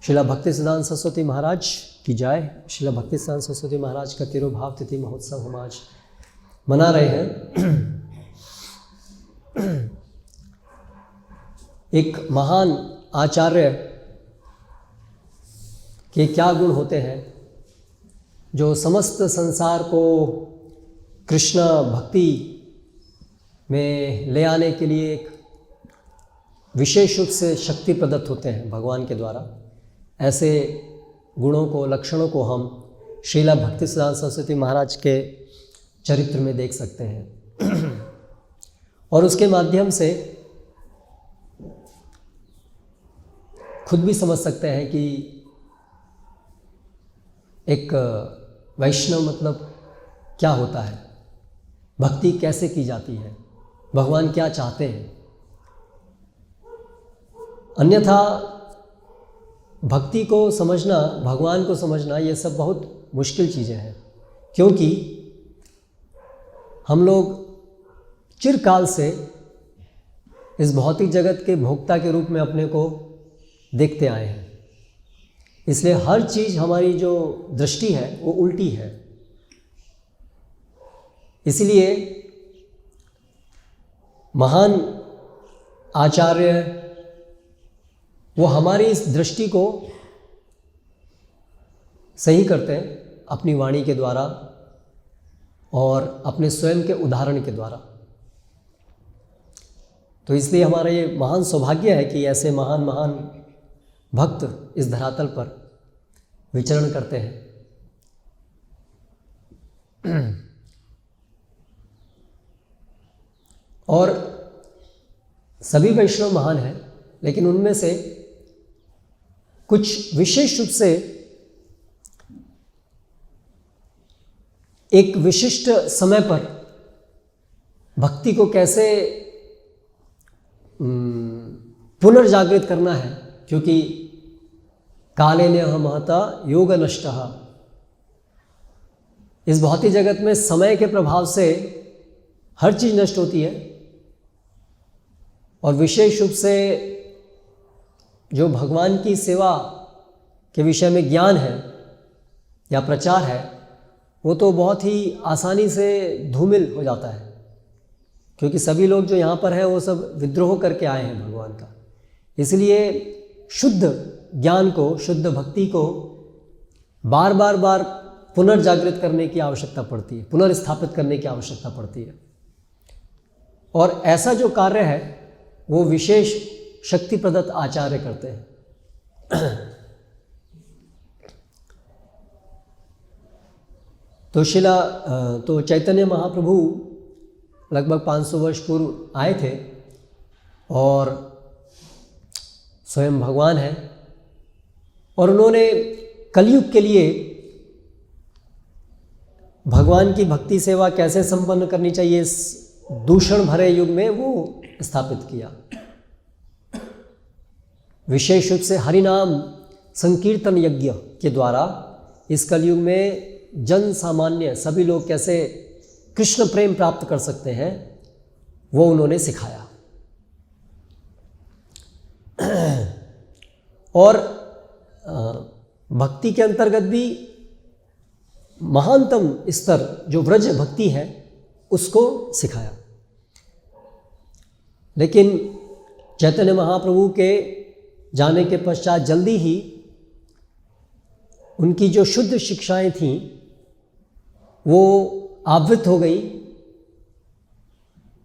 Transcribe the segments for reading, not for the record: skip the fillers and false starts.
श्रीला भक्ति सिद्धांत सरस्वती महाराज की जय। श्रीला भक्ति सिद्धांत सरस्वती महाराज का तिरुभाव तिथि महोत्सव हम आज मना रहे हैं। एक महान आचार्य के क्या गुण होते हैं जो समस्त संसार को कृष्ण भक्ति में ले आने के लिए एक विशेष रूप से शक्ति प्रदत्त होते हैं भगवान के द्वारा। ऐसे गुणों को, लक्षणों को हम श्रीला भक्ति सिद्धांत सरस्वती महाराज के चरित्र में देख सकते हैं और उसके माध्यम से खुद भी समझ सकते हैं कि एक वैष्णव मतलब क्या होता है, भक्ति कैसे की जाती है, भगवान क्या चाहते हैं। अन्यथा भक्ति को समझना, भगवान को समझना, ये सब बहुत मुश्किल चीज़ें हैं, क्योंकि हम लोग चिरकाल से इस भौतिक जगत के भोक्ता के रूप में अपने को देखते आए हैं। इसलिए हर चीज़, हमारी जो दृष्टि है वो उल्टी है। इसलिए महान आचार्य वो हमारी इस दृष्टि को सही करते हैं अपनी वाणी के द्वारा और अपने स्वयं के उदाहरण के द्वारा। तो इसलिए हमारा ये महान सौभाग्य है कि ऐसे महान महान भक्त इस धरातल पर विचरण करते हैं। और सभी वैष्णव महान हैं, लेकिन उनमें से कुछ विशेष रूप से एक विशिष्ट समय पर भक्ति को कैसे पुनर्जागृत करना है, क्योंकि काले ने महता योग नष्टः, इस भौतिक जगत में समय के प्रभाव से हर चीज़ नष्ट होती है और विशेष रूप से जो भगवान की सेवा के विषय में ज्ञान है या प्रचार है वो तो बहुत ही आसानी से धूमिल हो जाता है, क्योंकि सभी लोग जो यहाँ पर हैं वो सब विद्रोह करके आए हैं भगवान का। इसलिए शुद्ध ज्ञान को, शुद्ध भक्ति को बार बार पुनर्जागृत करने की आवश्यकता पड़ती है, पुनर्स्थापित करने की आवश्यकता पड़ती है। और ऐसा जो कार्य है वो विशेष शक्ति प्रदत्त आचार्य करते हैं। तो चैतन्य महाप्रभु लगभग 500 वर्ष पूर्व आए थे और स्वयं भगवान हैं, और उन्होंने कलयुग के लिए भगवान की भक्ति सेवा कैसे संपन्न करनी चाहिए इस दूषण भरे युग में वो स्थापित किया। विशेष रूप से हरिनाम संकीर्तन यज्ञ के द्वारा इस कलयुग में जन सामान्य सभी लोग कैसे कृष्ण प्रेम प्राप्त कर सकते हैं वो उन्होंने सिखाया। और भक्ति के अंतर्गत भी महानतम स्तर जो व्रज भक्ति है उसको सिखाया। लेकिन चैतन्य महाप्रभु के जाने के पश्चात जल्दी ही उनकी जो शुद्ध शिक्षाएं थीं वो आवृत हो गई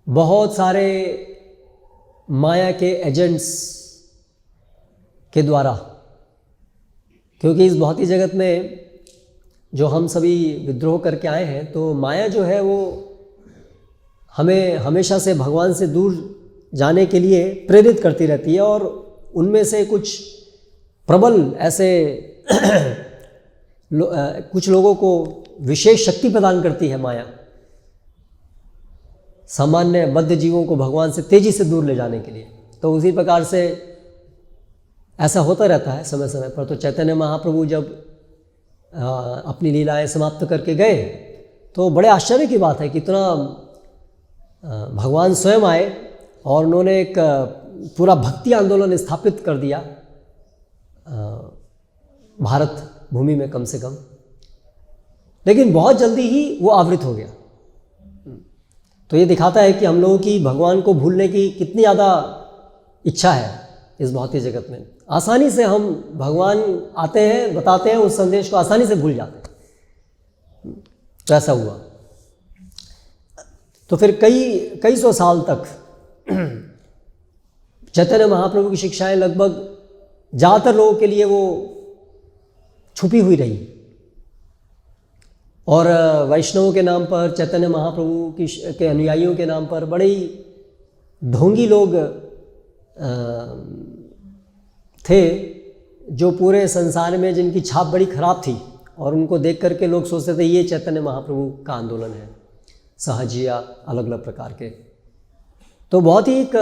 बहुत सारे माया के एजेंट्स के द्वारा, क्योंकि इस भौतिक जगत में जो हम सभी विद्रोह करके आए हैं तो माया जो है वो हमें हमेशा से भगवान से दूर जाने के लिए प्रेरित करती रहती है। और उनमें से कुछ प्रबल ऐसे कुछ लोगों को विशेष शक्ति प्रदान करती है माया, सामान्य बद्ध जीवों को भगवान से तेजी से दूर ले जाने के लिए। तो उसी प्रकार से ऐसा होता रहता है समय समय पर। तो चैतन्य महाप्रभु जब अपनी लीलाएं समाप्त करके गए तो बड़े आश्चर्य की बात है कि इतना भगवान स्वयं आए और उन्होंने एक पूरा भक्ति आंदोलन स्थापित कर दिया भारत भूमि में कम से कम, लेकिन बहुत जल्दी ही वो आवृत हो गया। तो ये दिखाता है कि हम लोगों की भगवान को भूलने की कितनी ज़्यादा इच्छा है इस भौतिक जगत में। आसानी से हम भगवान आते हैं, बताते हैं, उस संदेश को आसानी से भूल जाते हैं। तो ऐसा हुआ। तो फिर कई सौ साल तक चैतन्य महाप्रभु की शिक्षाएं लगभग ज़्यादातर लोगों के लिए वो छुपी हुई रही, और वैष्णवों के नाम पर, चैतन्य महाप्रभु के अनुयायियों के नाम पर बड़े ही ढोंगी लोग थे, जो पूरे संसार में जिनकी छाप बड़ी खराब थी, और उनको देख करके लोग सोचते थे ये चैतन्य महाप्रभु का आंदोलन है, सहजिया अलग अलग प्रकार के। तो बहुत ही एक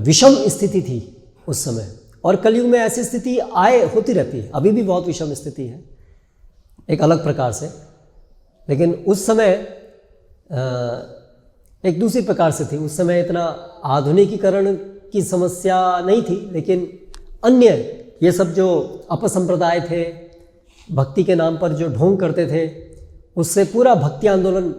विषम स्थिति थी उस समय, और कलयुग में ऐसी स्थिति होती रहती है, अभी भी बहुत विषम स्थिति है एक अलग प्रकार से। लेकिन उस समय एक दूसरी प्रकार से थी। उस समय इतना आधुनिकीकरण की समस्या नहीं थी, लेकिन अन्य ये सब जो अपसंप्रदाय थे, भक्ति के नाम पर जो ढोंग करते थे, उससे पूरा भक्ति आंदोलन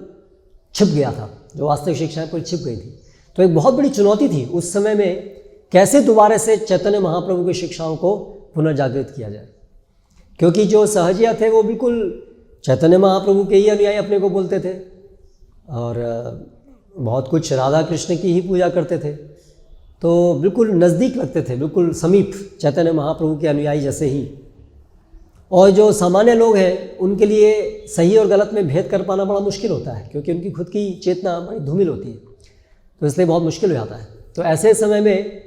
छिप गया था, जो वास्तविक शिक्षाएं पूरी छिप गई थी। तो एक बहुत बड़ी चुनौती थी उस समय में, कैसे दोबारा से चैतन्य महाप्रभु की शिक्षाओं को पुनर्जागृत किया जाए, क्योंकि जो सहजिया थे वो बिल्कुल चैतन्य महाप्रभु के ही अनुयायी अपने को बोलते थे, और बहुत कुछ राधा कृष्ण की ही पूजा करते थे, तो बिल्कुल नज़दीक लगते थे, बिल्कुल समीप चैतन्य महाप्रभु के अनुयायी जैसे ही। और जो सामान्य लोग हैं उनके लिए सही और गलत में भेद कर पाना बड़ा मुश्किल होता है, क्योंकि उनकी खुद की चेतना बड़ी धूमिल होती है, तो इसलिए बहुत मुश्किल हो जाता है। तो ऐसे समय में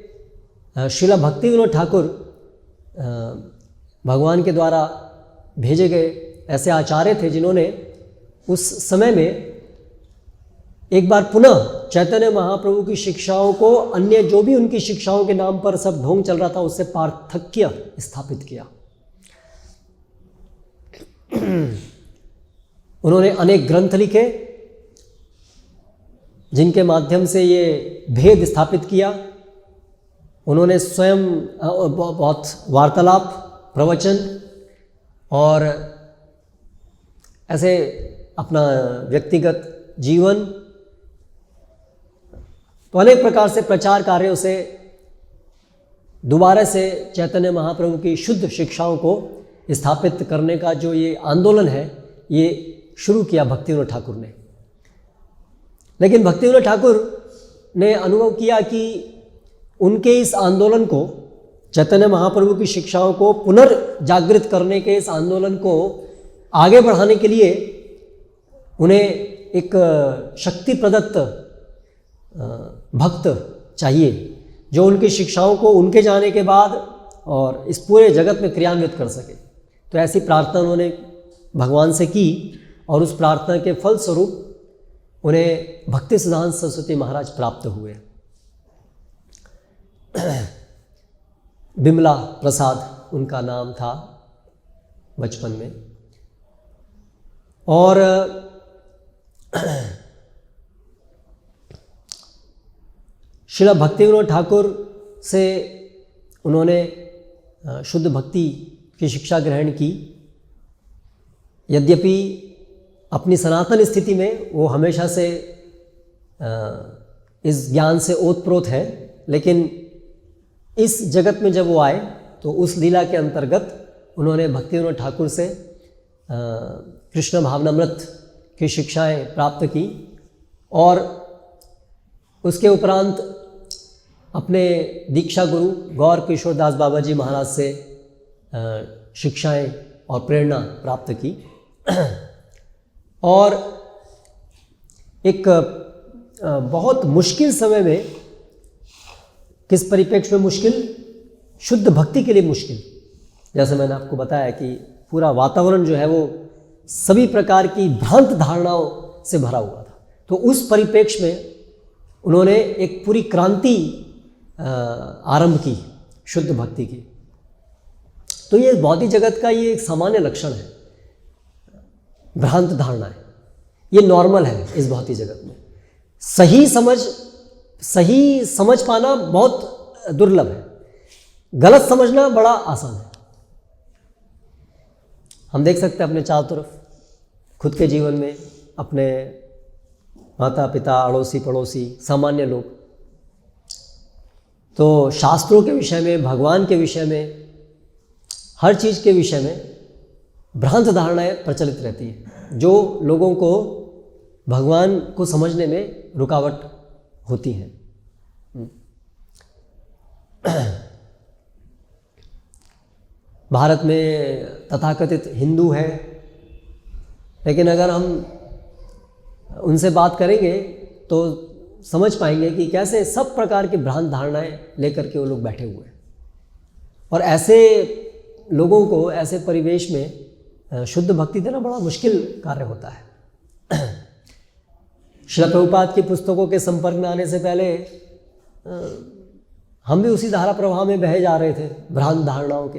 श्रीला भक्ति विनोद ठाकुर भगवान के द्वारा भेजे गए ऐसे आचार्य थे, जिन्होंने उस समय में एक बार पुनः चैतन्य महाप्रभु की शिक्षाओं को, अन्य जो भी उनकी शिक्षाओं के नाम पर सब ढोंग चल रहा था, उससे पार्थक्य स्थापित किया। उन्होंने अनेक ग्रंथ लिखे, जिनके माध्यम से ये भेद स्थापित किया। उन्होंने स्वयं बहुत वार्तालाप, प्रवचन और ऐसे अपना व्यक्तिगत जीवन, तो अनेक प्रकार से प्रचार कार्यों से दोबारा से चैतन्य महाप्रभु की शुद्ध शिक्षाओं को स्थापित करने का जो ये आंदोलन है, ये शुरू किया भक्ति विनोद ठाकुर ने। लेकिन भक्ति विनोद ठाकुर ने अनुभव किया कि उनके इस आंदोलन को, चैतन्य महाप्रभु की शिक्षाओं को पुनर्जागृत करने के इस आंदोलन को आगे बढ़ाने के लिए उन्हें एक शक्ति प्रदत्त भक्त चाहिए, जो उनकी शिक्षाओं को उनके जाने के बाद और इस पूरे जगत में क्रियान्वित कर सके। तो ऐसी प्रार्थना उन्होंने भगवान से की, और उस प्रार्थना के फलस्वरूप उन्हें भक्ति सिद्धांत सरस्वती महाराज प्राप्त हुए। बिमला प्रसाद उनका नाम था बचपन में, और श्रीला भक्ति विनोद ठाकुर से उन्होंने शुद्ध भक्ति की शिक्षा ग्रहण की। यद्यपि अपनी सनातन स्थिति में वो हमेशा से इस ज्ञान से ओतप्रोत है, लेकिन इस जगत में जब वो आए तो उस लीला के अंतर्गत उन्होंने भक्ति विनोद ठाकुर से कृष्ण भावनामृत की शिक्षाएं प्राप्त की, और उसके उपरांत अपने दीक्षा गुरु गौर किशोरदास बाबा जी महाराज से शिक्षाएं और प्रेरणा प्राप्त की। और एक बहुत मुश्किल समय में, किस परिप्रेक्ष्य में मुश्किल, शुद्ध भक्ति के लिए मुश्किल। जैसे मैंने आपको बताया कि पूरा वातावरण जो है वो सभी प्रकार की भ्रांत धारणाओं से भरा हुआ था, तो उस परिप्रेक्ष्य में उन्होंने एक पूरी क्रांति आरंभ की शुद्ध भक्ति की। तो ये भौतिक जगत का ये एक सामान्य लक्षण है, भ्रांत धारणाएं, ये नॉर्मल है इस भौतिक जगत में। सही समझ पाना बहुत दुर्लभ है। गलत समझना बड़ा आसान है। हम देख सकते हैं अपने चारों तरफ, खुद के जीवन में, अपने माता पिता, अड़ोसी पड़ोसी, सामान्य लोग, तो शास्त्रों के विषय में, भगवान के विषय में, हर चीज़ के विषय में भ्रांत धारणाएं प्रचलित रहती हैं, जो लोगों को भगवान को समझने में रुकावट होती हैं। भारत में तथाकथित हिंदू है, लेकिन अगर हम उनसे बात करेंगे तो समझ पाएंगे कि कैसे सब प्रकार की भ्रांत धारणाएं लेकर के वो लोग बैठे हुए हैं। और ऐसे लोगों को ऐसे परिवेश में शुद्ध भक्ति देना बड़ा मुश्किल कार्य होता है। श्रील प्रभुपाद की पुस्तकों के संपर्क में आने से पहले हम भी उसी धारा प्रवाह में बहे जा रहे थे, भ्रांत धारणाओं के।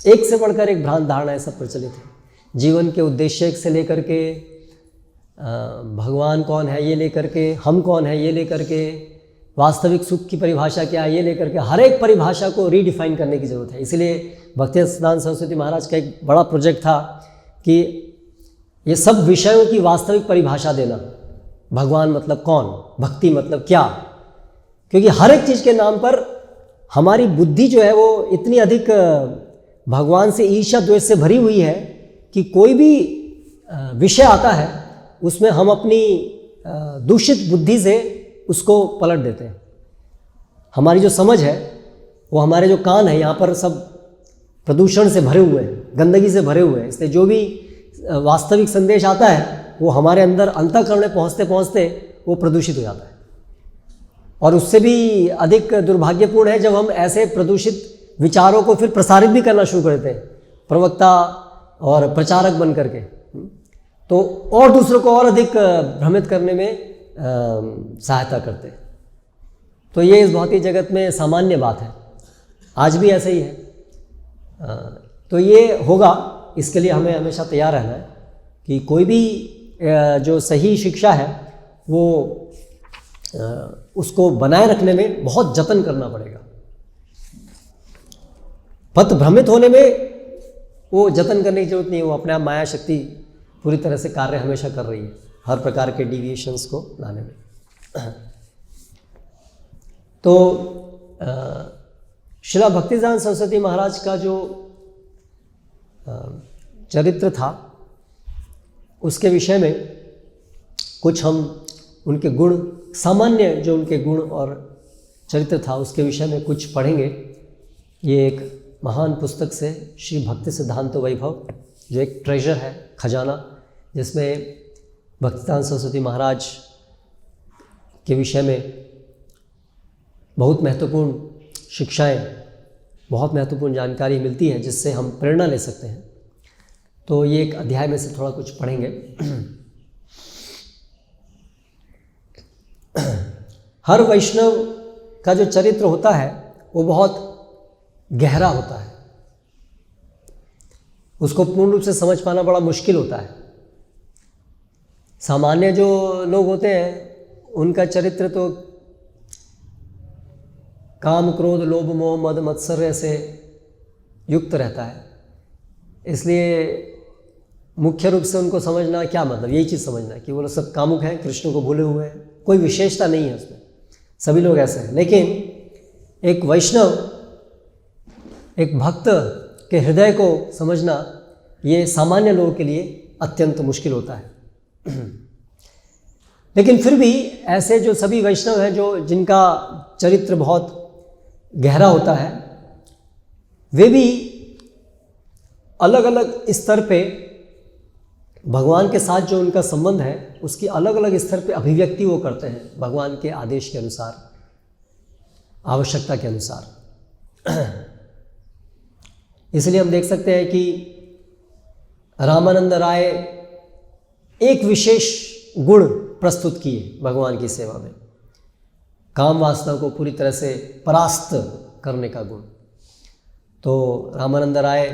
एक से बढ़कर एक भ्रांत धारणाएं सब प्रचलित है। जीवन के उद्देश्य से लेकर के, भगवान कौन है ये लेकर के, हम कौन है ये लेकर के, वास्तविक सुख की परिभाषा क्या है ये लेकर के, हर एक परिभाषा को रीडिफाइन करने की ज़रूरत है। इसलिए भक्तिसिद्धांत सरस्वती महाराज का एक बड़ा प्रोजेक्ट था कि ये सब विषयों की वास्तविक परिभाषा देना। भगवान मतलब कौन, भक्ति मतलब क्या, क्योंकि हर एक चीज़ के नाम पर हमारी बुद्धि जो है वो इतनी अधिक भगवान से ईर्ष्या द्वेष से भरी हुई है कि कोई भी विषय आता है उसमें हम अपनी दूषित बुद्धि से उसको पलट देते हैं। हमारी जो समझ है वो, हमारे जो कान है यहाँ पर सब प्रदूषण से भरे हुए हैं, गंदगी से भरे हुए हैं। इसलिए जो भी वास्तविक संदेश आता है वो हमारे अंदर अंतःकरण में पहुँचते पहुँचते वो प्रदूषित हो जाता है। और उससे भी अधिक दुर्भाग्यपूर्ण है जब हम ऐसे प्रदूषित विचारों को फिर प्रसारित भी करना शुरू करते हैं, प्रवक्ता और प्रचारक बन करके, तो और दूसरों को और अधिक भ्रमित करने में सहायता करते हैं। तो ये इस भौतिक जगत में सामान्य बात है, आज भी ऐसे ही है। तो ये होगा, इसके लिए हमें हमेशा तैयार रहना है कि कोई भी जो सही शिक्षा है वो उसको बनाए रखने में बहुत जतन करना पड़ेगा। पथ भ्रमित होने में वो जतन करने की जरूरत नहीं है, वो अपने आप माया शक्ति पूरी तरह से कार्य हमेशा कर रही है हर प्रकार के डिविएशंस को लाने में। तो श्रील भक्तिसिद्धांत सरस्वती महाराज का जो चरित्र था उसके विषय में कुछ हम उनके गुण, सामान्य जो उनके गुण और चरित्र था उसके विषय में कुछ पढ़ेंगे। ये एक महान पुस्तक से श्री भक्ति सिद्धांत वैभव, जो एक ट्रेजर है, खजाना, जिसमें भक्तिसिद्धांत सरस्वती महाराज के विषय में बहुत महत्वपूर्ण शिक्षाएं, बहुत महत्वपूर्ण जानकारी मिलती है जिससे हम प्रेरणा ले सकते हैं। तो ये एक अध्याय में से थोड़ा कुछ पढ़ेंगे। हर वैष्णव का जो चरित्र होता है वो बहुत गहरा होता है, उसको पूर्ण रूप से समझ पाना बड़ा मुश्किल होता है। सामान्य जो लोग होते हैं उनका चरित्र तो काम, क्रोध, लोभ, मोह, मद, मत्सर्य से युक्त रहता है। इसलिए मुख्य रूप से उनको समझना क्या मतलब, यही चीज़ समझना कि वो लोग सब कामुक हैं, कृष्ण को भूले हुए हैं, कोई विशेषता नहीं है उसमें, सभी लोग ऐसे हैं। लेकिन एक वैष्णव, एक भक्त के हृदय को समझना ये सामान्य लोगों के लिए अत्यंत मुश्किल होता है। लेकिन फिर भी ऐसे जो सभी वैष्णव हैं जो जिनका चरित्र बहुत गहरा होता है, वे भी अलग अलग स्तर पे भगवान के साथ जो उनका संबंध है उसकी अलग अलग स्तर पे अभिव्यक्ति वो करते हैं भगवान के आदेश के अनुसार, आवश्यकता के अनुसार। इसलिए हम देख सकते हैं कि रामानंद राय एक विशेष गुण प्रस्तुत किए भगवान की सेवा में, काम वासना को पूरी तरह से परास्त करने का गुण। तो रामानंद राय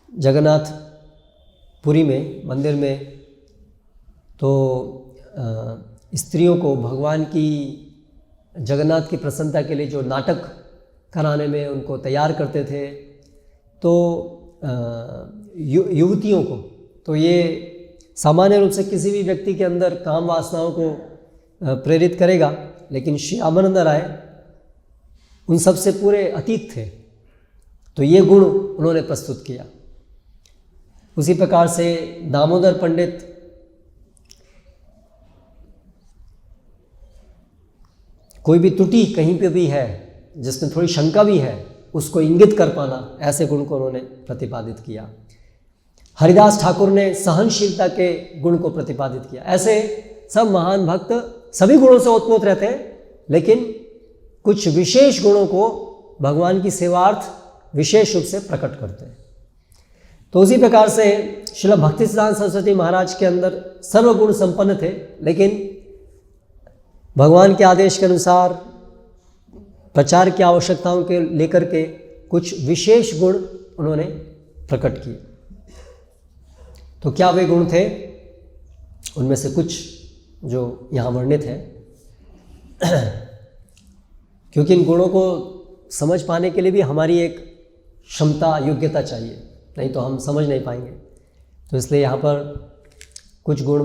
जगन्नाथ पुरी में, मंदिर में, तो स्त्रियों को भगवान की जगन्नाथ की प्रसन्नता के लिए जो नाटक कराने में उनको तैयार करते थे, तो युवतियों को, तो ये सामान्य रूप से किसी भी व्यक्ति के अंदर काम वासनाओं को प्रेरित करेगा, लेकिन श्री रामानंद राय उन सब से पूरे अतीत थे, तो ये गुण उन्होंने प्रस्तुत किया। उसी प्रकार से दामोदर पंडित कोई भी त्रुटि कहीं पे भी है, जिसमें थोड़ी शंका भी है, उसको इंगित कर पाना, ऐसे गुण को उन्होंने प्रतिपादित किया। हरिदास ठाकुर ने सहनशीलता के गुण को प्रतिपादित किया। ऐसे सब महान भक्त सभी गुणों से ओतप्रोत रहते हैं, लेकिन कुछ विशेष गुणों को भगवान की सेवार्थ विशेष रूप से प्रकट करते हैं। तो उसी प्रकार से श्रील भक्तिसिद्धांत सरस्वती महाराज के अंदर सर्वगुण संपन्न थे, लेकिन भगवान के आदेश के अनुसार प्रचार की आवश्यकताओं के लेकर के कुछ विशेष गुण उन्होंने प्रकट किए। तो क्या वे गुण थे? उनमें से कुछ जो यहाँ वर्णित है, क्योंकि इन गुणों को समझ पाने के लिए भी हमारी एक क्षमता, योग्यता चाहिए, नहीं तो हम समझ नहीं पाएंगे। तो इसलिए यहाँ पर कुछ गुण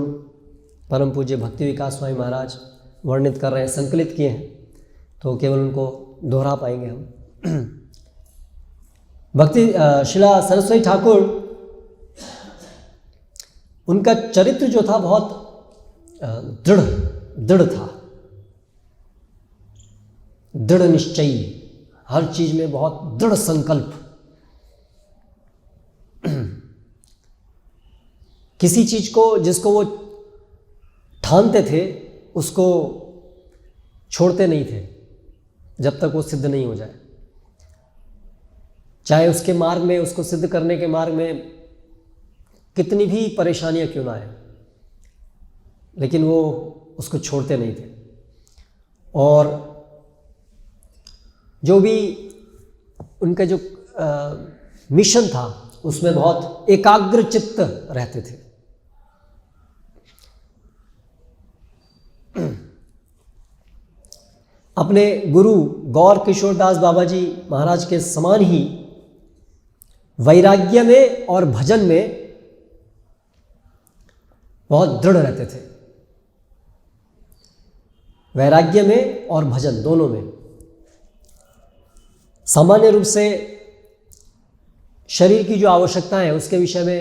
परम पूज्य भक्ति विकास स्वामी महाराज वर्णित कर रहे हैं, संकलित किए हैं, तो केवल उनको दोहरा पाएंगे हम। भक्ति शिला सरस्वती ठाकुर, उनका चरित्र जो था बहुत दृढ़ था, दृढ़ निश्चयी, हर चीज में बहुत दृढ़ संकल्प। किसी चीज को जिसको वो ठानते थे उसको छोड़ते नहीं थे जब तक वो सिद्ध नहीं हो जाए, चाहे उसके मार्ग में, उसको सिद्ध करने के मार्ग में कितनी भी परेशानियां क्यों ना आए, लेकिन वो उसको छोड़ते नहीं थे। और जो भी उनका जो मिशन था उसमें बहुत एकाग्र चित्त रहते थे। अपने गुरु गौर किशोरदास बाबा जी महाराज के समान ही वैराग्य में और भजन में बहुत दृढ़ रहते थे। वैराग्य में और भजन दोनों में। सामान्य रूप से शरीर की जो आवश्यकता है उसके विषय में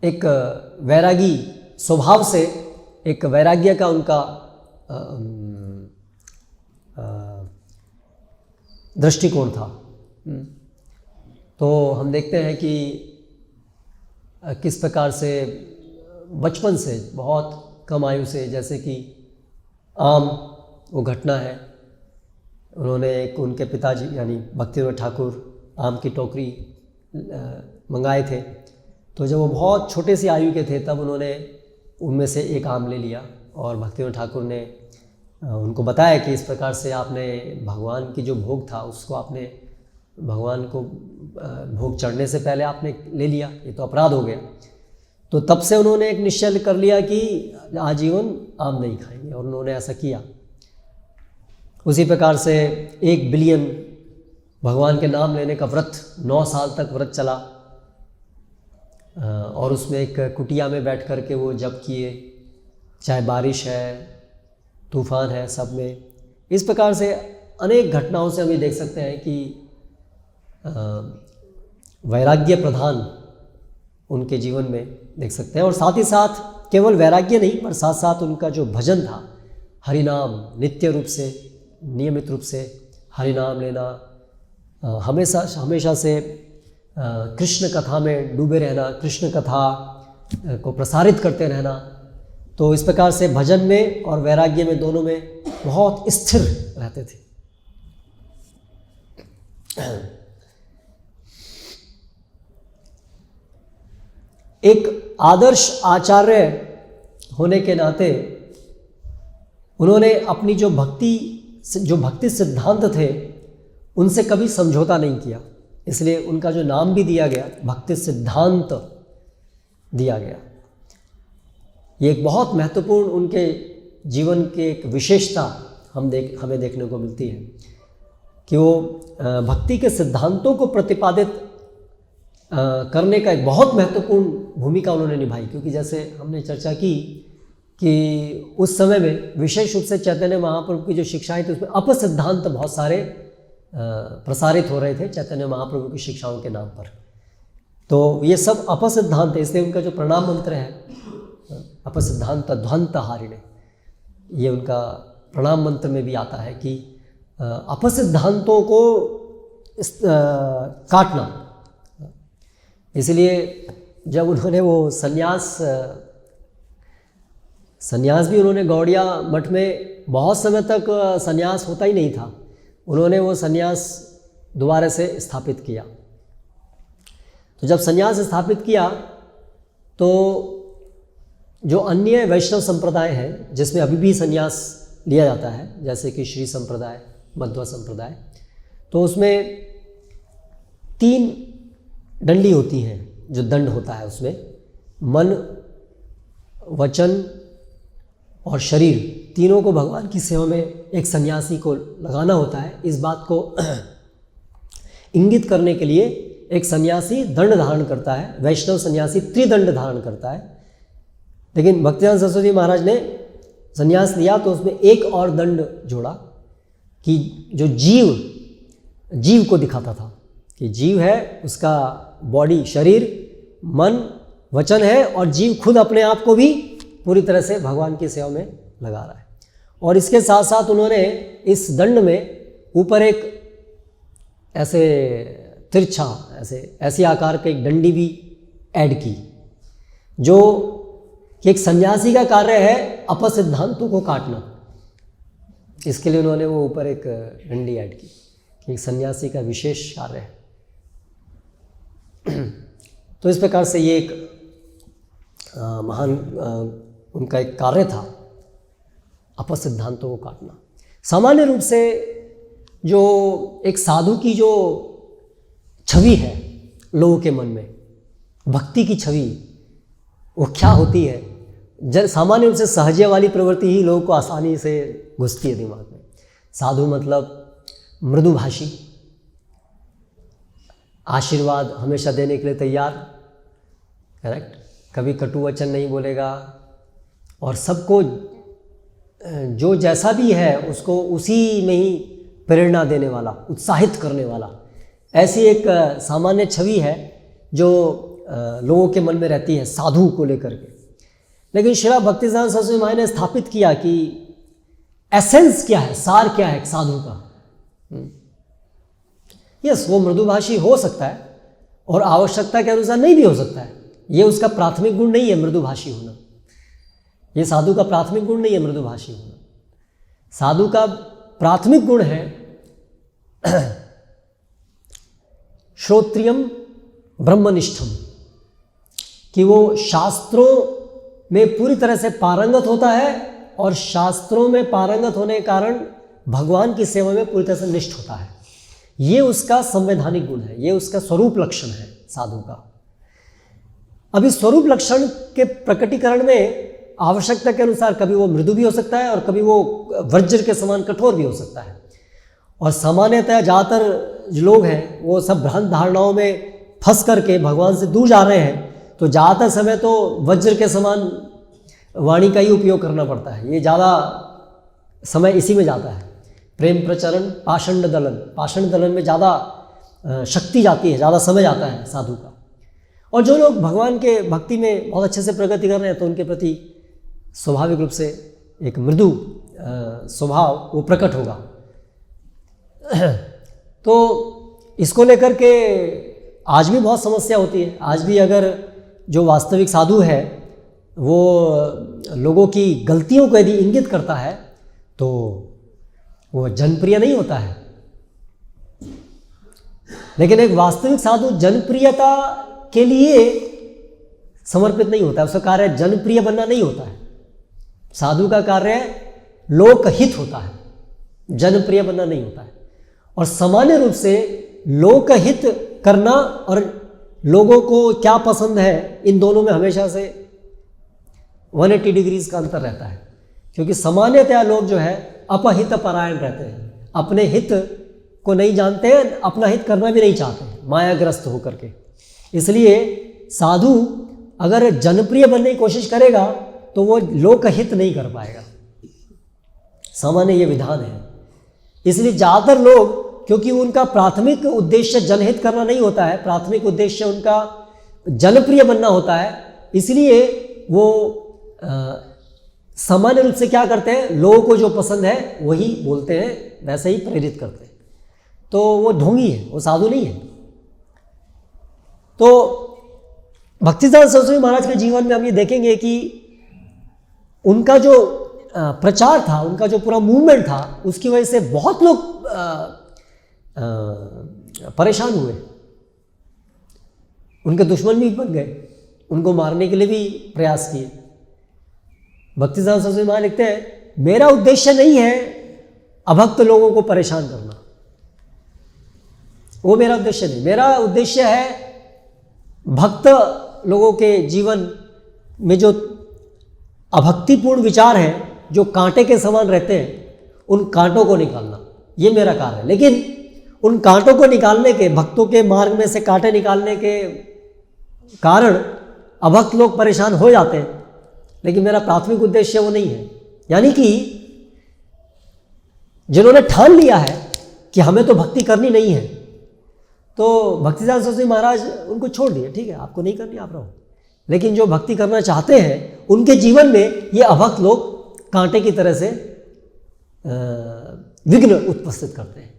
एक वैरागी स्वभाव से एक वैराग्य का उनका दृष्टिकोण था। तो हम देखते हैं कि किस प्रकार से बचपन से, बहुत कम आयु से, जैसे कि आम वो घटना है, उन्होंने एक उनके पिताजी यानी भक्तिविनोद ठाकुर आम की टोकरी मंगाए थे। तो जब वो बहुत छोटे सी आयु के थे तब उन्होंने उनमें से एक आम ले लिया और भक्तिविनोद ठाकुर ने उनको बताया कि इस प्रकार से आपने भगवान की जो भोग था उसको आपने भगवान को भोग चढ़ने से पहले आपने ले लिया, ये तो अपराध हो गया। तो तब से उन्होंने एक निश्चय कर लिया कि आजीवन आम नहीं खाएंगे, और उन्होंने ऐसा किया। उसी प्रकार से 1 बिलियन भगवान के नाम लेने का व्रत 9 साल तक व्रत चला, और उसमें एक कुटिया में बैठ कर के वो जप किए, चाहे बारिश है, तूफान है, सब में। इस प्रकार से अनेक घटनाओं से हम ये देख सकते हैं कि वैराग्य प्रधान उनके जीवन में देख सकते हैं। और साथ ही साथ केवल वैराग्य नहीं, पर साथ साथ उनका जो भजन था, हरिनाम, नित्य रूप से, नियमित रूप से हरिनाम लेना, हमेशा से कृष्ण कथा में डूबे रहना, कृष्ण कथा को प्रसारित करते रहना। तो इस प्रकार से भजन में और वैराग्य में, दोनों में बहुत स्थिर रहते थे। एक आदर्श आचार्य होने के नाते उन्होंने अपनी जो भक्ति सिद्धांत थे उनसे कभी समझौता नहीं किया, इसलिए उनका जो नाम भी दिया गया भक्ति सिद्धांत दिया गया। ये एक बहुत महत्वपूर्ण उनके जीवन की एक विशेषता हमें देखने को मिलती है कि वो भक्ति के सिद्धांतों को प्रतिपादित करने का एक बहुत महत्वपूर्ण भूमिका उन्होंने निभाई। क्योंकि जैसे हमने चर्चा की कि उस समय में विशेष रूप से चैतन्य महाप्रभु की जो शिक्षाएं थी उसमें अपसिद्धांत बहुत सारे प्रसारित हो रहे थे चैतन्य महाप्रभु की शिक्षाओं के नाम पर। तो ये सब अपसिद्धांत है, इसलिए उनका जो प्रणाम मंत्र है अपसिद्धांत ध्वंत हारिणे, ये उनका प्रणाम मंत्र में भी आता है कि अपसिद्धांतों को काटना। इसलिए जब उन्होंने वो संन्यास भी उन्होंने गौड़िया मठ में बहुत समय तक संन्यास होता ही नहीं था, उन्होंने वो संन्यास दोबारा से स्थापित किया। तो जब संन्यास स्थापित किया तो जो अन्य वैष्णव संप्रदाय हैं जिसमें अभी भी संन्यास लिया जाता है, जैसे कि श्री संप्रदाय, मध्व संप्रदाय, तो उसमें 3 डंडी होती हैं, जो दंड होता है उसमें मन, वचन और शरीर, तीनों को भगवान की सेवा में एक सन्यासी को लगाना होता है। इस बात को इंगित करने के लिए एक सन्यासी दंड धारण करता है, वैष्णव सन्यासी त्रिदंड धारण करता है। लेकिन भक्तिवेदांत सरस्वती महाराज ने सन्यास लिया तो उसमें एक और दंड जोड़ा कि जो जीव को दिखाता था कि जीव है, उसका बॉडी, शरीर, मन, वचन है और जीव खुद अपने आप को भी पूरी तरह से भगवान की सेवा में लगा रहा है। और इसके साथ साथ उन्होंने इस दंड में ऊपर एक ऐसे तिरछा, ऐसे आकार का एक डंडी भी ऐड की, जो कि एक सन्यासी का कार्य है अपसिद्धांतों को काटना। इसके लिए उन्होंने वो ऊपर एक डंडी ऐड की कि एक सन्यासी का विशेष कार्य है। तो इस प्रकार से ये एक महान उनका एक कार्य था, अपसिद्धांतों को काटना। सामान्य रूप से जो एक साधु की जो छवि है लोगों के मन में, भक्ति की छवि, वो क्या होती है? सामान्य रूप से सहज वाली प्रवृत्ति ही लोगों को आसानी से घुसती है दिमाग में। साधु मतलब मृदुभाषी, आशीर्वाद हमेशा देने के लिए तैयार, करेक्ट, कभी कटु वचन नहीं बोलेगा और सबको जो जैसा भी है उसको उसी में ही प्रेरणा देने वाला, उत्साहित करने वाला, ऐसी एक सामान्य छवि है जो लोगों के मन में रहती है साधु को लेकर के। लेकिन श्रील भक्तिसिद्धांत सरस्वती महाराज ने स्थापित किया कि एसेंस क्या है, सार क्या है एक साधु का। यस, वो मृदुभाषी हो सकता है और आवश्यकता के अनुसार नहीं भी हो सकता है। ये उसका प्राथमिक गुण नहीं है मृदुभाषी होना, ये साधु का प्राथमिक गुण नहीं है मृदुभाषी होना। साधु का प्राथमिक गुण है श्रोत्रियम ब्रह्मनिष्ठम, कि वो शास्त्रों में पूरी तरह से पारंगत होता है और शास्त्रों में पारंगत होने के कारण भगवान की सेवा में पूरी तरह से निष्ठ होता है। ये उसका संवैधानिक गुण है, ये उसका स्वरूप लक्षण है साधु का। अब इस स्वरूप लक्षण के प्रकटीकरण में आवश्यकता के अनुसार कभी वो मृदु भी हो सकता है और कभी वो वज्र के समान कठोर भी हो सकता है। और सामान्यतः ज़्यादातर जो लोग हैं वो सब भ्रांत धारणाओं में फंस करके भगवान से दूर जा रहे हैं, तो ज़्यादातर समय तो वज्र के समान वाणी का ही उपयोग करना पड़ता है। ये ज़्यादा समय इसी में जाता है, प्रेम प्रचरण, पाषंड दलन, पाषंड दलन में ज़्यादा शक्ति जाती है, ज़्यादा समय जाता है साधु का। और जो लोग भगवान के भक्ति में बहुत अच्छे से प्रगति कर रहे हैं तो उनके प्रति स्वाभाविक रूप से एक मृदु स्वभाव वो प्रकट होगा। तो इसको लेकर के आज भी बहुत समस्या होती है। आज भी अगर जो वास्तविक साधु है वो लोगों की गलतियों को यदि इंगित करता है तो वो जनप्रिय नहीं होता है। लेकिन एक वास्तविक साधु जनप्रियता के लिए समर्पित नहीं होता है, उसका कार्य जनप्रिय बनना नहीं होता है। साधु का कार्य लोकहित होता है, जनप्रिय बनना नहीं होता है। और सामान्य रूप से लोकहित करना और लोगों को क्या पसंद है, इन दोनों में हमेशा से 180 डिग्रीज का अंतर रहता है। क्योंकि सामान्यतया लोग जो है अपहित परायण रहते हैं, अपने हित को नहीं जानते हैं, अपना हित करना भी नहीं चाहते, मायाग्रस्त होकर के। इसलिए साधु अगर जनप्रिय बनने की कोशिश करेगा तो वो लोक हित नहीं कर पाएगा, सामान्य ये विधान है। इसलिए ज़्यादातर लोग, क्योंकि उनका प्राथमिक उद्देश्य जनहित करना नहीं होता है, प्राथमिक उद्देश्य उनका जनप्रिय बनना होता है, इसलिए वो सामान्य रूप से क्या करते हैं, लोगों को जो पसंद है वही बोलते हैं, वैसे ही प्रेरित करते हैं। तो वो ढोंगी है, वो साधु नहीं है। तो भक्तिसिद्धांत सरस्वती महाराज के जीवन में हम ये देखेंगे कि उनका जो प्रचार था, उनका जो पूरा मूवमेंट था, उसकी वजह से बहुत लोग परेशान हुए, उनके दुश्मन भी बन गए, उनको मारने के लिए भी प्रयास किए। भक्तिसिद्धांत सरस्वती महाराज लिखते हैं, मेरा उद्देश्य नहीं है अभक्त लोगों को परेशान करना, वो मेरा उद्देश्य नहीं। मेरा उद्देश्य है भक्त लोगों के जीवन में जो अभक्तिपूर्ण विचार हैं, जो कांटे के समान रहते हैं, उन कांटों को निकालना, ये मेरा कार्य है। लेकिन उन कांटों को निकालने के, भक्तों के मार्ग में से कांटे निकालने के कारण अभक्त लोग परेशान हो जाते हैं, लेकिन मेरा प्राथमिक उद्देश्य वो नहीं है। यानी कि जिन्होंने ठान लिया है कि हमें तो भक्ति करनी नहीं है, तो भक्तिसिद्धांत सरस्वती महाराज उनको छोड़ दिए, ठीक है आपको नहीं करनी, आप रहो। लेकिन जो भक्ति करना चाहते हैं, उनके जीवन में ये अभक्त लोग कांटे की तरह से विघ्न उपस्थित करते हैं।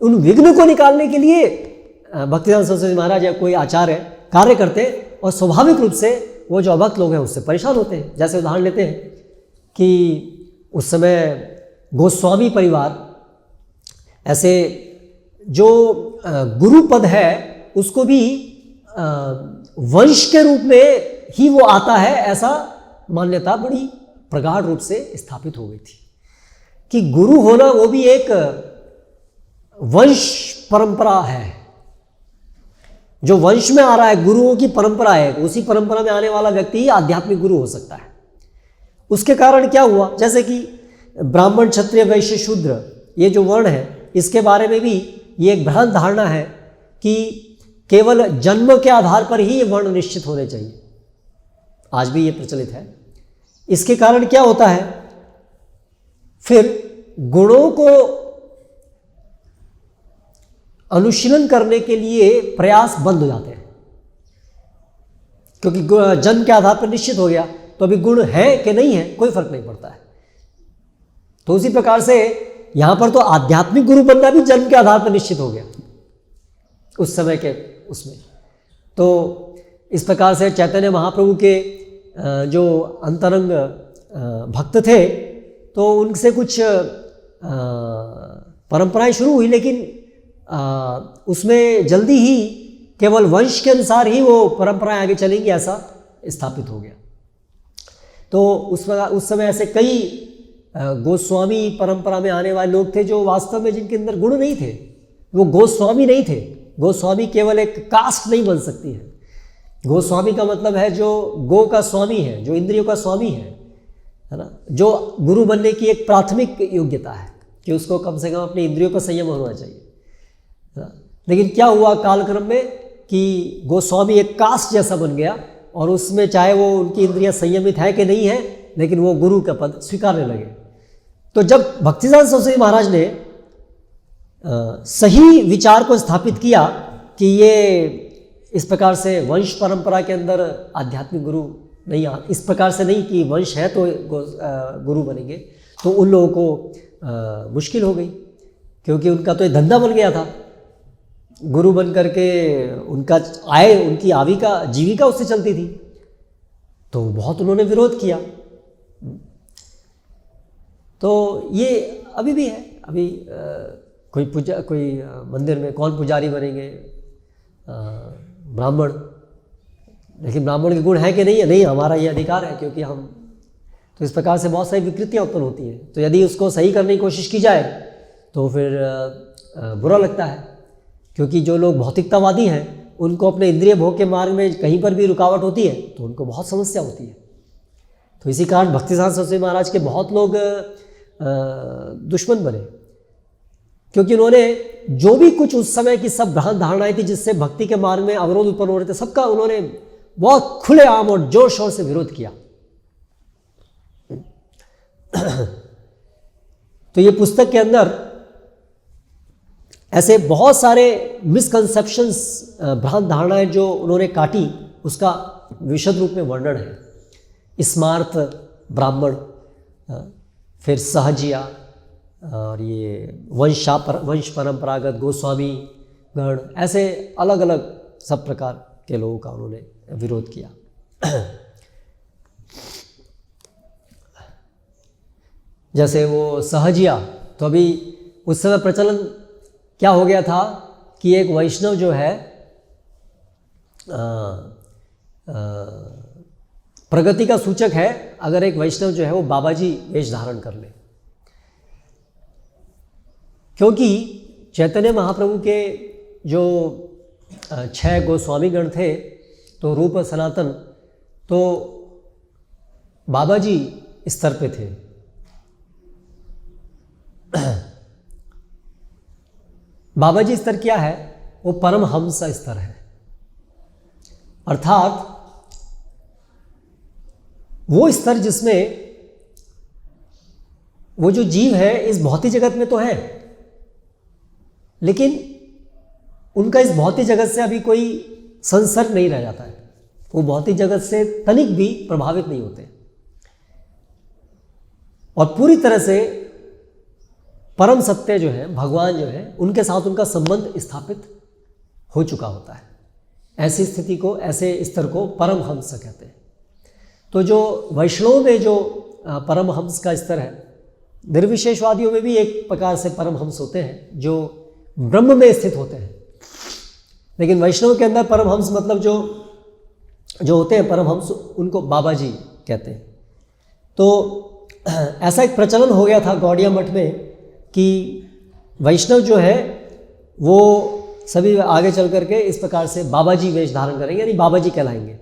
उन विघ्न को निकालने के लिए भक्तिसिद्धांत सरस्वती महाराज या कोई आचार्य कार्य करते हैं, और स्वाभाविक रूप से वो जो अभक्त लोग हैं उससे परेशान होते हैं। जैसे उदाहरण लेते हैं कि उस समय गोस्वामी परिवार, ऐसे जो गुरु पद है उसको भी वंश के रूप में ही वो आता है, ऐसा मान्यता बड़ी प्रगाढ़ रूप से स्थापित हो गई थी कि गुरु होना वो भी एक वंश परंपरा है। जो वंश में आ रहा है, गुरुओं की परंपरा है, उसी परंपरा में आने वाला व्यक्ति ही आध्यात्मिक गुरु हो सकता है। उसके कारण क्या हुआ, जैसे कि ब्राह्मण, क्षत्रिय, वैश्य, शूद्र, ये जो वर्ण है, इसके बारे में भी ये एक भ्रांत धारणा है कि केवल जन्म के आधार पर ही ये वर्ण निश्चित होने चाहिए। आज भी ये प्रचलित है। इसके कारण क्या होता है, फिर गुणों को अनुशीलन करने के लिए प्रयास बंद हो जाते हैं, क्योंकि जन्म के आधार पर निश्चित हो गया, तो अभी गुण है कि नहीं है कोई फर्क नहीं पड़ता है। तो उसी प्रकार से यहां पर तो आध्यात्मिक गुरु बनना भी जन्म के आधार पर निश्चित हो गया उस समय के उसमें। तो इस प्रकार से चैतन्य महाप्रभु के जो अंतरंग भक्त थे, तो उनसे कुछ परंपराएं शुरू हुई, लेकिन उसमें जल्दी ही केवल वंश के अनुसार ही वो परंपराएं आगे चलेंगी, ऐसा स्थापित हो गया। तो उस समय ऐसे कई गोस्वामी परंपरा में आने वाले लोग थे जो वास्तव में जिनके अंदर गुण नहीं थे, वो गोस्वामी नहीं थे। गोस्वामी केवल एक कास्ट नहीं बन सकती है। गोस्वामी का मतलब है जो गो का स्वामी है, जो इंद्रियों का स्वामी है ना। जो गुरु बनने की एक प्राथमिक योग्यता है कि उसको कम से कम अपनी इंद्रियों का संयम होना चाहिए। लेकिन क्या हुआ कालक्रम में कि गोस्वामी एक कास्ट जैसा बन गया, और उसमें चाहे वो उनकी इंद्रियां संयमित है कि नहीं है, लेकिन वो गुरु का पद स्वीकारने लगे। तो जब भक्तिसिद्धांत सरस्वती महाराज ने सही विचार को स्थापित किया कि ये इस प्रकार से वंश परंपरा के अंदर आध्यात्मिक गुरु नहीं, इस प्रकार से नहीं कि वंश है तो गुरु बनेंगे, तो उन लोगों को मुश्किल हो गई, क्योंकि उनका तो ये धंधा बन गया था। गुरु बन करके उनका आय, उनकी जीविका उससे चलती थी, तो बहुत उन्होंने विरोध किया। तो ये अभी भी है। अभी कोई मंदिर में कौन पुजारी बनेंगे, ब्राह्मण, लेकिन ब्राह्मण के गुण है कि नहीं है, नहीं हमारा ये अधिकार है क्योंकि हम, तो इस प्रकार से बहुत सारी विकृतियाँ उत्पन्न होती हैं। तो यदि उसको सही करने की कोशिश की जाए तो फिर बुरा लगता है, क्योंकि जो लोग भौतिकतावादी हैं उनको अपने इंद्रिय भोग के मार्ग में कहीं पर भी रुकावट होती है तो उनको बहुत समस्या होती है। तो इसी कारण भक्तिसिद्धांत सरस्वती महाराज के बहुत लोग दुश्मन बने, क्योंकि उन्होंने जो भी कुछ उस समय की सब भ्रांत धारणाएं थी जिससे भक्ति के मार्ग में अवरोध उत्पन्न हो रहे थे, सबका उन्होंने बहुत खुलेआम और जोर शोर से विरोध किया। तो ये पुस्तक के अंदर ऐसे बहुत सारे मिसकंसेप्शंस, भ्रांत धारणाएं जो उन्होंने काटी, उसका विशद रूप में वर्णन है। स्मार्त ब्राह्मण, फिर सहजिया, और ये वंश परंपरागत गोस्वामी गण, ऐसे अलग अलग सब प्रकार के लोगों का उन्होंने विरोध किया। जैसे वो सहजिया, तो अभी उस समय प्रचलन क्या हो गया था कि एक वैष्णव जो है प्रगति का सूचक है अगर एक वैष्णव जो है वो बाबाजी वेश धारण कर ले, क्योंकि चैतन्य महाप्रभु के जो 6 गोस्वामीगण थे, तो रूप सनातन तो बाबाजी स्तर पे थे। बाबाजी स्तर क्या है? वो परमहंस स्तर है, अर्थात वो स्तर जिसमें वो जो जीव है इस भौतिक जगत में तो है, लेकिन उनका इस भौतिक जगत से अभी कोई संसर्ग नहीं रह जाता है, वो भौतिक जगत से तनिक भी प्रभावित नहीं होते, और पूरी तरह से परम सत्य जो है, भगवान जो है, उनके साथ उनका संबंध स्थापित हो चुका होता है। ऐसी स्थिति को, ऐसे स्तर को परमहंस कहते हैं। तो जो वैष्णव में जो परमहंस का स्तर है, निर्विशेषवादियों में भी एक प्रकार से परमहंस होते हैं जो ब्रह्म में स्थित होते हैं, लेकिन वैष्णव के अंदर परमहंस मतलब जो होते हैं परमहंस, उनको बाबाजी कहते हैं। तो ऐसा एक प्रचलन हो गया था गौड़िया मठ में कि वैष्णव जो है वो सभी आगे चल करके इस प्रकार से बाबाजी वेश धारण करेंगे, यानी बाबाजी कहलाएंगे।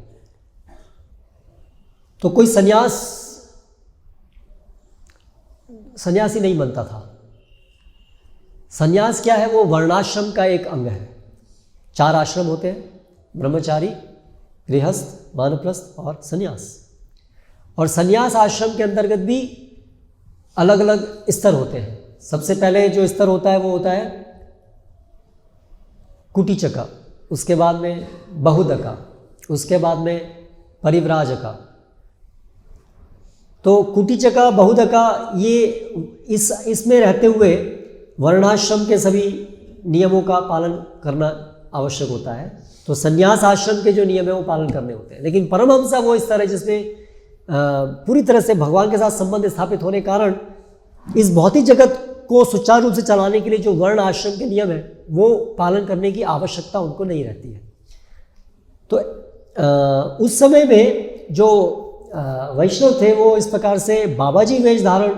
तो कोई सन्यासी नहीं बनता था। सन्यास क्या है? वो वर्णाश्रम का एक अंग है। 4 आश्रम होते हैं, ब्रह्मचारी, गृहस्थ, वानप्रस्थ और सन्यास। और सन्यास आश्रम के अंतर्गत भी अलग अलग स्तर होते हैं। सबसे पहले जो स्तर होता है वो होता है कुटीचका, उसके बाद में बहुदका, उसके बाद में परिव्राजका। तो कुटीचका, बहुदका, ये इसमें रहते हुए वर्णाश्रम के सभी नियमों का पालन करना आवश्यक होता है। तो संन्यास आश्रम के जो नियम है वो पालन करने होते हैं। लेकिन परमहंस वो इस तरह जिसमें पूरी तरह से भगवान के साथ संबंध स्थापित होने के कारण इस भौतिक जगत को सुचारू रूप से चलाने के लिए जो वर्ण आश्रम के नियम है वो पालन करने की आवश्यकता उनको नहीं रहती है। तो उस समय में जो वैष्णव थे वो इस प्रकार से बाबाजी वेश धारण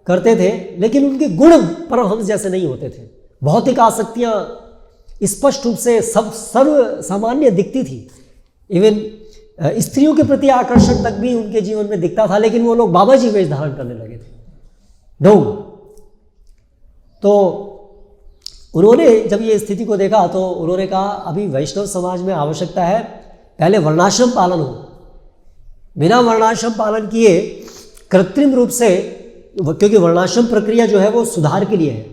करते थे, लेकिन उनके गुण परमहंस जैसे नहीं होते थे। भौतिक आसक्तियाँ स्पष्ट रूप से सर्व सामान्य दिखती थी। इवन स्त्रियों के प्रति आकर्षण तक भी उनके जीवन में दिखता था, लेकिन वो लोग बाबाजी वेश धारण करने लगे थे, ढोंग। तो उन्होंने जब ये स्थिति को देखा तो उन्होंने कहा अभी वैष्णव समाज में आवश्यकता है पहले वर्णाश्रम पालन हो। बिना वर्णाश्रम पालन किए कृत्रिम रूप से, क्योंकि वर्णाश्रम प्रक्रिया जो है वो सुधार के लिए है,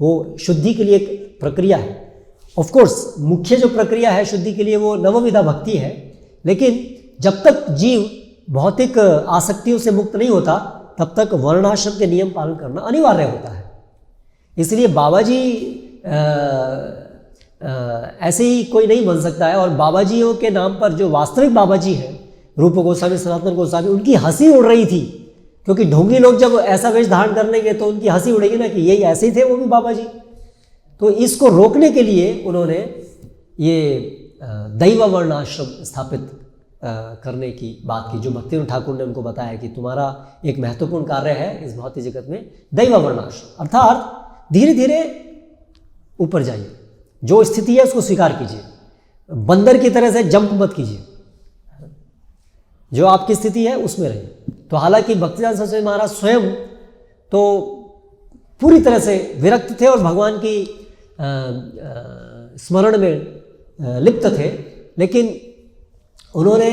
वो शुद्धि के लिए एक प्रक्रिया है। ऑफ कोर्स मुख्य जो प्रक्रिया है शुद्धि के लिए वो नवविधा भक्ति है, लेकिन जब तक जीव भौतिक आसक्तियों से मुक्त नहीं होता तब तक वर्णाश्रम के नियम पालन करना अनिवार्य होता है। इसलिए बाबाजी ऐसे ही कोई नहीं बन सकता है। और बाबाजियों के नाम पर जो वास्तविक बाबाजी हैं, रूप गोस्वामी, सनातन गोस्वामी, उनकी हंसी उड़ रही थी, क्योंकि ढोंगी लोग जब ऐसा वेश धारण कर लेंगे तो उनकी हंसी उड़ेगी ना कि यही ऐसे ही थे वो भी बाबाजी। तो इसको रोकने के लिए उन्होंने ये दैव वर्णाश्रम स्थापित करने की बात की, जो भक्तिविनोद ठाकुर ने उनको बताया कि तुम्हारा एक महत्वपूर्ण कार्य है इस भौतिक जगत में दैव वर्णाश्रम, अर्थात धीरे धीरे ऊपर जाइए, जो स्थिति है उसको स्वीकार कीजिए, बंदर की तरह से जंप मत कीजिए, जो आपकी स्थिति है उसमें रहिए। तो हालांकि भक्तिदास सरस्वती महाराज स्वयं तो पूरी तरह से विरक्त थे और भगवान की स्मरण में लिप्त थे, लेकिन उन्होंने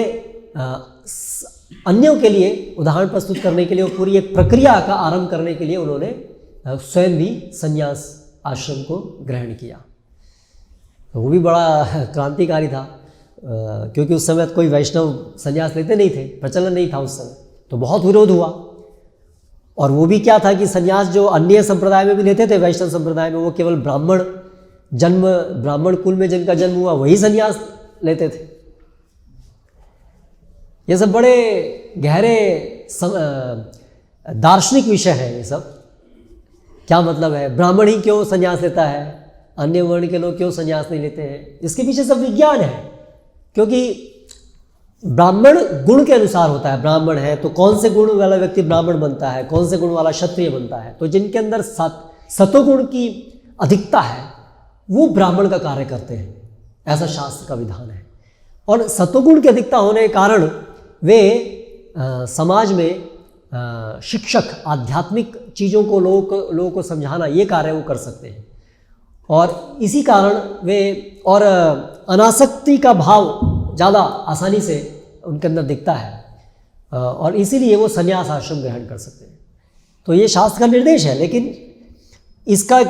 अन्यों के लिए उदाहरण प्रस्तुत करने के लिए और पूरी एक प्रक्रिया का आरंभ करने के लिए उन्होंने स्वयं भी संन्यास आश्रम को ग्रहण किया। तो वो भी बड़ा क्रांतिकारी था, क्योंकि उस समय कोई वैष्णव संन्यास लेते नहीं थे, प्रचलन नहीं था उस समय, तो बहुत विरोध हुआ। और वो भी क्या था कि संन्यास जो अन्य संप्रदाय में भी लेते थे, वैष्णव संप्रदाय में, वो केवल ब्राह्मण कुल में जिनका जन्म हुआ वही संन्यास लेते थे। ये सब बड़े गहरे दार्शनिक विषय है। ये सब क्या मतलब है, ब्राह्मण ही क्यों संन्यास लेता है, अन्य वर्ण के लोग क्यों संन्यास नहीं लेते हैं, इसके पीछे सब विज्ञान है। क्योंकि ब्राह्मण गुण के अनुसार होता है, ब्राह्मण है तो कौन से गुण वाला व्यक्ति ब्राह्मण बनता है, कौन से गुण वाला क्षत्रिय बनता है। तो जिनके अंदर सतोगुण की अधिकता है वो ब्राह्मण का कार्य करते हैं, ऐसा शास्त्र का विधान है। और सतोगुण की अधिकता होने के कारण वे समाज में शिक्षक, आध्यात्मिक चीज़ों को लोगों को समझाना, ये कार्य वो कर सकते हैं। और इसी कारण वे, और अनासक्ति का भाव ज़्यादा आसानी से उनके अंदर दिखता है, और इसीलिए वो संन्यास आश्रम ग्रहण कर सकते हैं। तो ये शास्त्र का निर्देश है, लेकिन इसका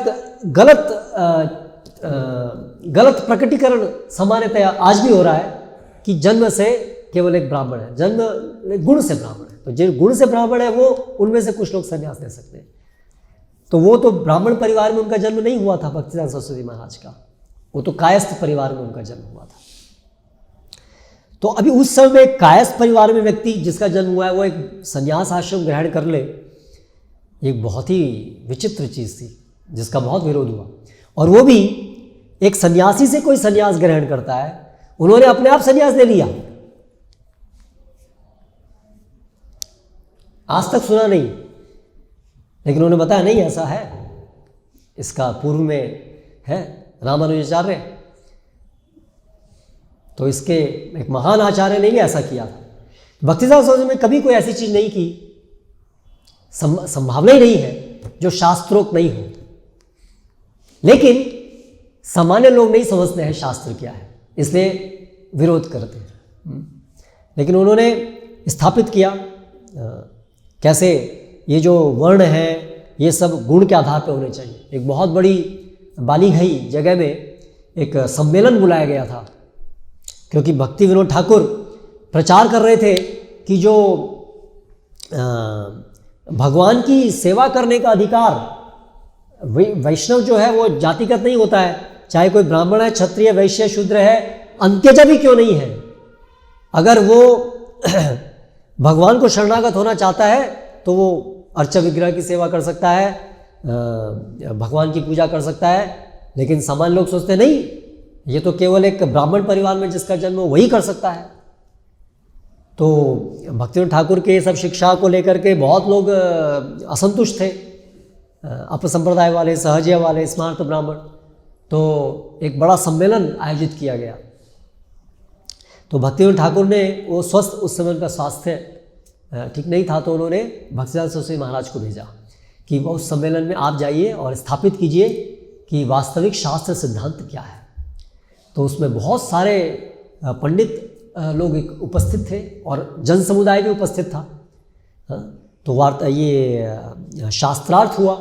गलत प्रकटीकरण सामान्यतया आज भी हो रहा है कि जन्म से केवल एक ब्राह्मण है, जन्म गुण से ब्राह्मण है, तो जिन गुण से ब्राह्मण है वो उनमें से कुछ लोग संन्यास ले सकते हैं। तो वो तो ब्राह्मण परिवार में उनका जन्म नहीं हुआ था भक्तिदास सरस्वती महाराज का, वो तो कायस्थ परिवार में उनका जन्म हुआ था। तो अभी उस समय कायस्थ परिवार में व्यक्ति जिसका जन्म हुआ है वो एक संन्यास आश्रम ग्रहण कर ले, एक बहुत ही विचित्र चीज़ थी जिसका बहुत विरोध हुआ। और वो भी एक सन्यासी से कोई संन्यास ग्रहण करता है, उन्होंने अपने आप संन्यास ले लिया, आज तक सुना नहीं, लेकिन उन्होंने बताया नहीं ऐसा है, इसका पूर्व में है रामानुजाचार्य, तो इसके एक महान आचार्य ने भी ऐसा किया था। भक्तिदास सरस्वती में कभी कोई ऐसी चीज नहीं की, संभावना ही नहीं है जो शास्त्रोक्त नहीं हो। लेकिन सामान्य लोग नहीं समझते हैं शास्त्र क्या है, इसलिए विरोध करते हैं। लेकिन उन्होंने स्थापित किया कैसे ये जो वर्ण है ये सब गुण के आधार पर होने चाहिए। एक बहुत बड़ी बालीघई जगह में एक सम्मेलन बुलाया गया था, क्योंकि भक्ति विनोद ठाकुर प्रचार कर रहे थे कि जो भगवान की सेवा करने का अधिकार, वैष्णव जो है वो जातिगत नहीं होता है, चाहे कोई ब्राह्मण है, क्षत्रिय, वैश्य, शूद्र है, अंत्यजा भी क्यों नहीं है, अगर वो भगवान को शरणागत होना चाहता है तो वो अर्चा विग्रह की सेवा कर सकता है, भगवान की पूजा कर सकता है। लेकिन सामान्य लोग सोचते नहीं, ये तो केवल एक ब्राह्मण परिवार में जिसका जन्म हो वही कर सकता है। तो भक्तिविनोद ठाकुर के सब शिक्षा को लेकर के बहुत लोग असंतुष्ट थे, अपसंप्रदाय वाले, सहजिया वाले, स्मार्त ब्राह्मण। तो एक बड़ा सम्मेलन आयोजित किया गया। तो भक्तिविनोद ठाकुर ने वो स्वस्थ, उस समय का स्वास्थ्य ठीक नहीं था, तो उन्होंने भक्तिदास सरस्वती महाराज को भेजा कि वो उस सम्मेलन में आप जाइए और स्थापित कीजिए कि वास्तविक शास्त्र सिद्धांत क्या है। तो उसमें बहुत सारे पंडित लोग उपस्थित थे और जन समुदाय भी उपस्थित था। तो ये शास्त्रार्थ हुआ।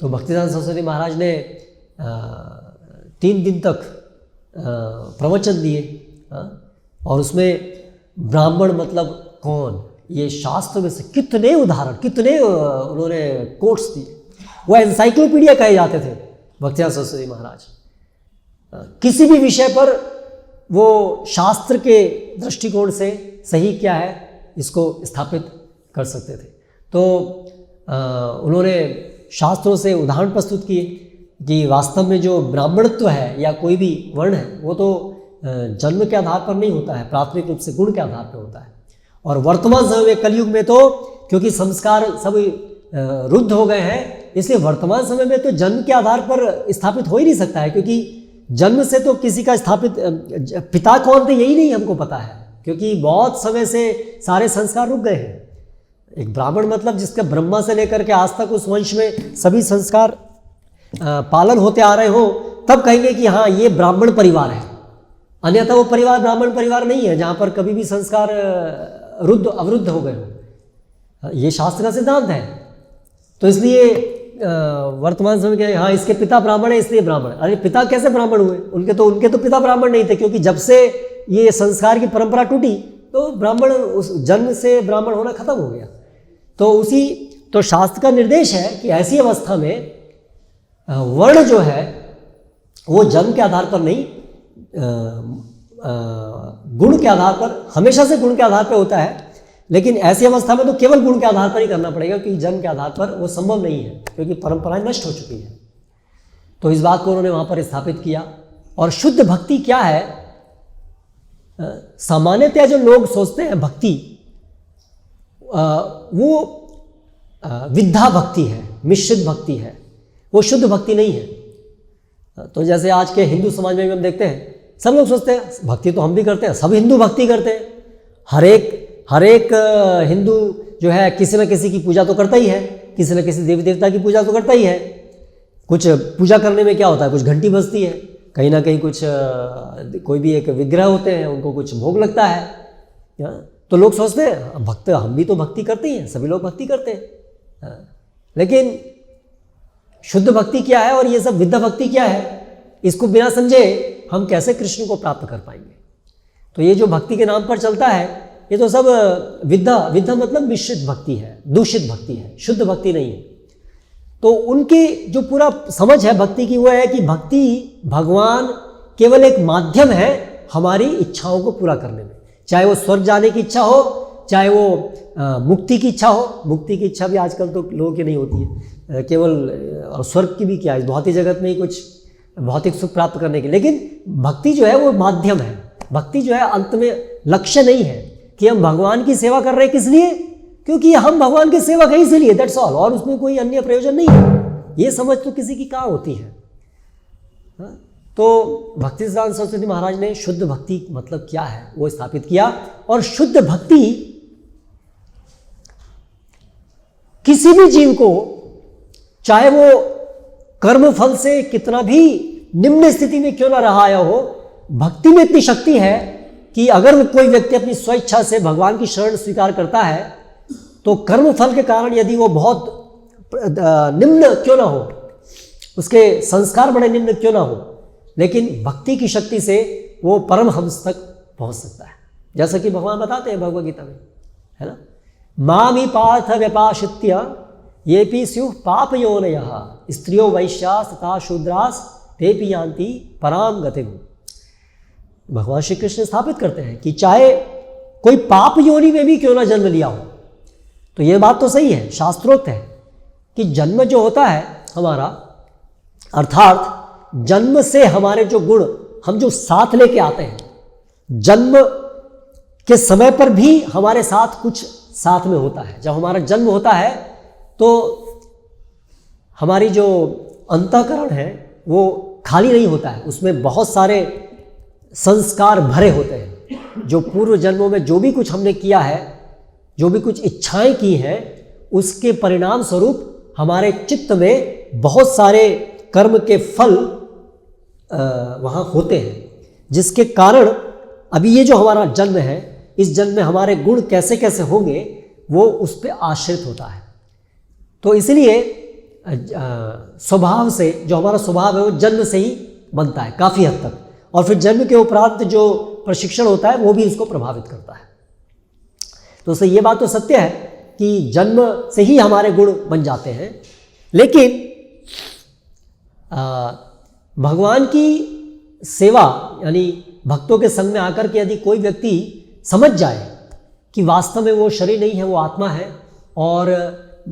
तो भक्तिदास सरस्वती महाराज ने 3 दिन तक प्रवचन दिए, और उसमें ब्राह्मण मतलब कौन, ये शास्त्र में से कितने उदाहरण, कितने उन्होंने कोट्स दिए। वो एनसाइक्लोपीडिया कहे जाते थे भक्तिदास सरस्वती महाराज। किसी भी विषय पर वो शास्त्र के दृष्टिकोण से सही क्या है इसको स्थापित कर सकते थे। तो उन्होंने शास्त्रों से उदाहरण प्रस्तुत किए कि वास्तव में जो ब्राह्मणत्व है या कोई भी वर्ण है वो तो जन्म के आधार पर नहीं होता है, प्राथमिक रूप से गुण के आधार पर होता है। और वर्तमान समय में, कलयुग में तो क्योंकि संस्कार सब रुद्ध हो गए हैं, इसलिए वर्तमान समय में तो जन्म के आधार पर स्थापित हो ही नहीं सकता है, क्योंकि जन्म से तो किसी का स्थापित पिता कौन थे यही नहीं हमको पता है, क्योंकि बहुत समय से सारे संस्कार रुक गए हैं। एक ब्राह्मण मतलब जिसका ब्रह्मा से लेकर के आज तक उस वंश में सभी संस्कार पालन होते आ रहे हो, तब कहेंगे कि हाँ ये ब्राह्मण परिवार है। अन्यथा वो परिवार ब्राह्मण परिवार नहीं है जहाँ पर कभी भी संस्कार अवरुद्ध हो गए हो। ये शास्त्र का सिद्धांत है। तो इसलिए वर्तमान समय के हाँ इसके पिता ब्राह्मण है इसलिए ब्राह्मण। अरे पिता कैसे ब्राह्मण हुए? उनके तो पिता ब्राह्मण नहीं थे, क्योंकि जब से ये संस्कार की परंपरा टूटी तो ब्राह्मण उस जन्म से ब्राह्मण होना खत्म हो गया। तो शास्त्र का निर्देश है कि ऐसी अवस्था में वर्ण जो है वो जन्म के आधार पर नहीं, गुण के आधार पर, हमेशा से गुण के आधार पर होता है, लेकिन ऐसी अवस्था में तो केवल गुण के आधार पर ही करना पड़ेगा, क्योंकि जन्म के आधार पर वो संभव नहीं है, क्योंकि परंपराएं नष्ट हो चुकी हैं। तो इस बात को उन्होंने वहाँ पर स्थापित किया। और शुद्ध भक्ति क्या है? सामान्यतः जो लोग सोचते हैं भक्ति वो विद्या भक्ति है, मिश्रित भक्ति है, वो शुद्ध भक्ति नहीं है। तो जैसे आज के हिंदू समाज में भी हम देखते हैं, सब लोग सोचते हैं भक्ति तो हम भी करते हैं, सब हिंदू भक्ति करते हैं। हर एक हिंदू जो है किसी न किसी की पूजा तो करता ही है, किसी न किसी देवी देवता की पूजा तो करता ही है। कुछ पूजा करने में क्या होता है, कुछ घंटी बजती है, कहीं ना कहीं कुछ कोई भी एक विग्रह होते हैं, उनको कुछ भोग लगता है। तो लोग सोचते हैं भक्त हम भी तो भक्ति करते ही हैं, सभी लोग भक्ति करते हैं। लेकिन शुद्ध भक्ति क्या है और ये सब विद्या भक्ति क्या है, इसको बिना समझे हम कैसे कृष्ण को प्राप्त कर पाएंगे? तो ये जो भक्ति के नाम पर चलता है ये तो सब विद्या मतलब मिश्रित भक्ति है, दूषित भक्ति है, शुद्ध भक्ति नहीं है। तो उनकी जो पूरा समझ है भक्ति की वो है कि भक्ति भगवान केवल एक माध्यम है हमारी इच्छाओं को पूरा करने में, चाहे वो स्वर्ग जाने की इच्छा हो, चाहे वो मुक्ति की इच्छा हो। मुक्ति की इच्छा भी आजकल तो लोगों की नहीं होती है, केवल और स्वर्ग की भी क्या है, भौतिक जगत में ही कुछ भौतिक सुख प्राप्त करने की। लेकिन भक्ति जो है वो माध्यम है। भक्ति जो है अंत में लक्ष्य नहीं है कि हम भगवान की सेवा कर रहे हैं, किस लिए? क्योंकि हम भगवान की सेवा कहीं से लिए, दैट्स ऑल, और उसमें कोई अन्य प्रयोजन नहीं है। ये समझ तो किसी की कहाँ होती है। तो भक्ति सिद्धांत सरस्वती महाराज ने शुद्ध भक्ति मतलब क्या है वो स्थापित किया। और शुद्ध भक्ति किसी भी जीव को, चाहे वो कर्म फल से कितना भी निम्न स्थिति में क्यों ना रहा आया हो, भक्ति में इतनी शक्ति है कि अगर वो कोई व्यक्ति अपनी स्वेच्छा से भगवान की शरण स्वीकार करता है तो कर्म फल के कारण यदि वो बहुत निम्न क्यों ना हो, उसके संस्कार बड़े निम्न क्यों ना हो, लेकिन भक्ति की शक्ति से वो परमहंस तक पहुंच सकता है। जैसा कि भगवान बताते हैं भगवद गीता में, है ना, मामी पार्थ व्यपाशित्य ये पी स्युः पाप योनयः स्त्रियो वैश्यास तथा शूद्रास ते पी यान्ति पराम गतिम्। भगवान श्री कृष्ण स्थापित करते हैं कि चाहे कोई पाप योनि में भी क्यों ना जन्म लिया हो, तो ये बात तो सही है, शास्त्रोक्त है कि जन्म जो होता है हमारा, अर्थात जन्म से हमारे जो गुण हम जो साथ लेके आते हैं, जन्म के समय पर भी हमारे साथ कुछ साथ में होता है। जब हमारा जन्म होता है तो हमारी जो अंतःकरण है वो खाली नहीं होता है, उसमें बहुत सारे संस्कार भरे होते हैं। जो पूर्व जन्मों में जो भी कुछ हमने किया है, जो भी कुछ इच्छाएं की हैं, उसके परिणाम स्वरूप हमारे चित्त में बहुत सारे कर्म के फल वहाँ होते हैं, जिसके कारण अभी ये जो हमारा जन्म है, इस जन्म में हमारे गुण कैसे कैसे होंगे वो उस पर आश्रित होता है। तो इसलिए स्वभाव से जो हमारा स्वभाव है वो जन्म से ही बनता है काफ़ी हद तक, और फिर जन्म के उपरांत जो प्रशिक्षण होता है वो भी इसको प्रभावित करता है। तो उससे ये बात तो सत्य है कि जन्म से ही हमारे गुण बन जाते हैं। लेकिन भगवान की सेवा यानी भक्तों के संग में आकर के यदि कोई व्यक्ति समझ जाए कि वास्तव में वो शरीर नहीं है, वो आत्मा है और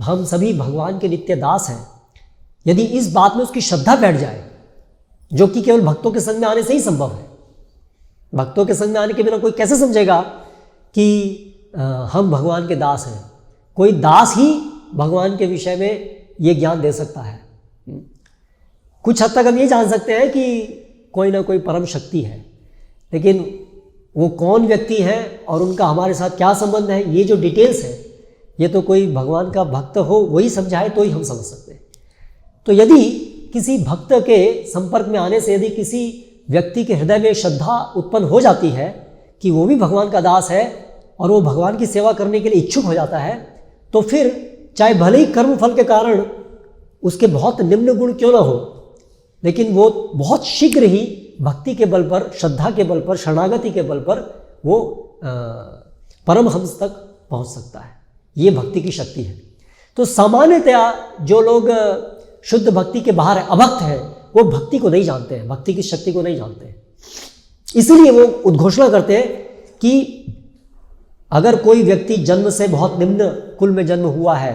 हम सभी भगवान के नित्य दास हैं, यदि इस बात में उसकी श्रद्धा बैठ जाए, जो कि केवल भक्तों के संग में आने से ही संभव है। भक्तों के संग में आने के बिना कोई कैसे समझेगा कि हम भगवान के दास हैं? कोई दास ही भगवान के विषय में ये ज्ञान दे सकता है। कुछ हद तक हम ये जान सकते हैं कि कोई ना कोई परम शक्ति है, लेकिन वो कौन व्यक्ति है और उनका हमारे साथ क्या संबंध है, ये जो डिटेल्स है, ये तो कोई भगवान का भक्त हो वही समझाए तो ही हम समझ सकते हैं। तो यदि किसी भक्त के संपर्क में आने से यदि किसी व्यक्ति के हृदय में श्रद्धा उत्पन्न हो जाती है कि वो भी भगवान का दास है और वो भगवान की सेवा करने के लिए इच्छुक हो जाता है, तो फिर चाहे भले ही कर्म फल के कारण उसके बहुत निम्न गुण क्यों ना हो, लेकिन वो बहुत शीघ्र ही भक्ति के बल पर, श्रद्धा के बल पर, शरणागति के बल पर वो परमहंस तक पहुंच सकता है। ये भक्ति की शक्ति है। तो सामान्यतया जो लोग शुद्ध भक्ति के बाहर है, अभक्त है, वो भक्ति को नहीं जानते हैं, भक्ति की शक्ति को नहीं जानते हैं। इसीलिए वो उद्घोषणा करते हैं कि अगर कोई व्यक्ति जन्म से बहुत निम्न कुल में जन्म हुआ है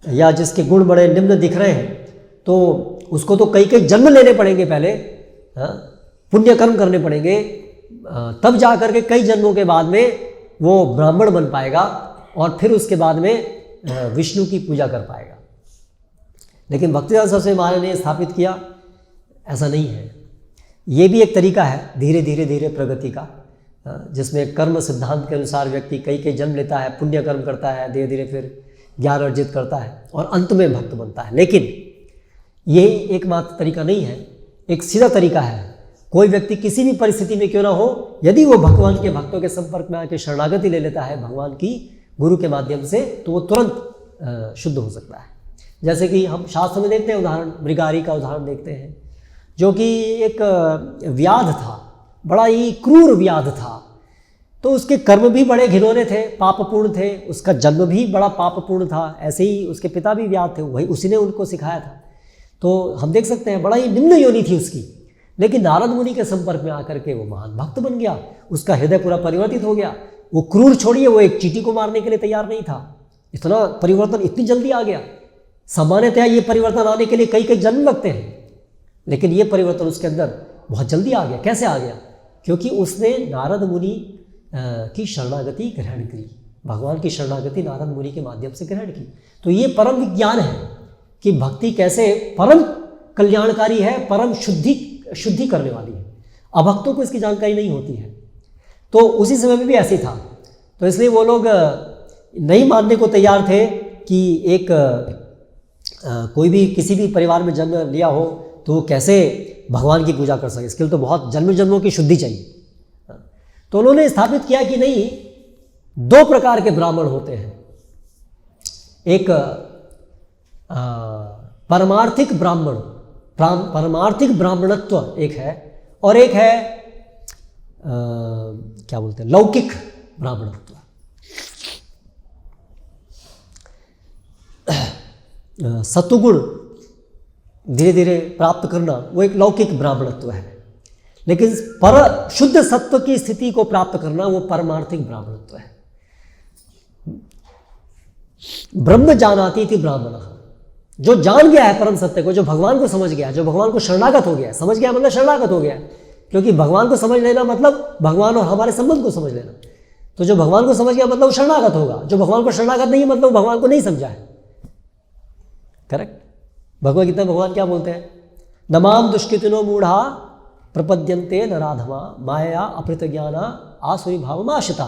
या जिसके गुण बड़े निम्न दिख रहे हैं, तो उसको तो कई कई जन्म लेने पड़ेंगे पहले, पुण्य कर्म करने पड़ेंगे, तब जा करके कई जन्मों के बाद में वो ब्राह्मण बन पाएगा और फिर उसके बाद में विष्णु की पूजा कर पाएगा। लेकिन भक्तिदास सरस्वती महाराज ने स्थापित किया ऐसा नहीं है। ये भी एक तरीका है धीरे धीरे धीरे प्रगति का, जिसमें कर्म सिद्धांत के अनुसार व्यक्ति कई कई जन्म लेता है, पुण्य कर्म करता है, धीरे धीरे फिर ज्ञान अर्जित करता है और अंत में भक्त बनता है। लेकिन यही एकमात्र तरीका नहीं है, एक सीधा तरीका है। कोई व्यक्ति किसी भी परिस्थिति में क्यों ना हो, यदि वो भगवान के भक्तों के संपर्क में आकर शरणागति ले लेता है भगवान की गुरु के माध्यम से, तो वो तुरंत शुद्ध हो सकता है। जैसे कि हम शास्त्र में देखते हैं उदाहरण, मृगारी का उदाहरण देखते हैं, जो कि एक व्याध था, बड़ा ही क्रूर व्याध था। तो उसके कर्म भी बड़े घिनौने थे, पापपूर्ण थे, उसका जन्म भी बड़ा पापपूर्ण था। ऐसे ही उसके पिता भी व्याध थे, वही उसी ने उनको सिखाया था। तो हम देख सकते हैं बड़ा ही निम्न योनि थी उसकी, लेकिन नारद मुनि के संपर्क में आकर के वो महान भक्त बन गया, उसका हृदय पूरा परिवर्तित हो गया। वो क्रूर छोड़िए, वो एक चींटी को मारने के लिए तैयार नहीं था। इतना परिवर्तन इतनी जल्दी आ गया। सामान्यतया ये परिवर्तन आने के लिए कई कई जन्म लगते हैं, लेकिन ये परिवर्तन उसके अंदर बहुत जल्दी आ गया। कैसे आ गया? क्योंकि उसने नारद मुनि की शरणागति ग्रहण की, भगवान की शरणागति नारद मुनि के माध्यम से ग्रहण की। तो ये परम विज्ञान है कि भक्ति कैसे परम कल्याणकारी है, परम शुद्धि करने वाली है। अभक्तों को इसकी जानकारी नहीं होती है। तो उसी समय में भी ऐसे था। तो इसलिए वो लोग नहीं मानने को तैयार थे कि एक कोई भी किसी भी परिवार में जन्म लिया हो तो वो कैसे भगवान की पूजा कर सके। इसके लिए तो बहुत जन्म जन्मों की शुद्धि चाहिए। तो उन्होंने स्थापित किया कि नहीं, दो प्रकार के ब्राह्मण होते हैं। एक परमार्थिक ब्राह्मण, परमार्थिक ब्राह्मणत्व एक है, और एक है क्या बोलते हैं, लौकिक ब्राह्मणत्व। सत्वगुण धीरे धीरे प्राप्त करना वो एक लौकिक ब्राह्मणत्व है, लेकिन पर शुद्ध सत्व की स्थिति को प्राप्त करना वो परमार्थिक ब्राह्मणत्व है। ब्रह्म जानाति इति ब्राह्मणः, जो जान गया है परम सत्य को, जो भगवान को समझ गया, जो भगवान को शरणागत हो गया। समझ गया मतलब शरणागत हो गया, क्योंकि भगवान को समझ लेना मतलब भगवान और हमारे संबंध को समझ लेना। तो जो भगवान को समझ गया मतलब वो शरणागत होगा, जो भगवान को शरणागत नहीं मतलब भगवान को नहीं समझा है। करेक्ट। भगवद गीता में भगवान क्या बोलते हैं? नमाम दुष्कृतिनो मूढ़ा प्रपद्यन्ते नराधमा माया अपृत ज्ञाना आसुरी भावमाश्रिता।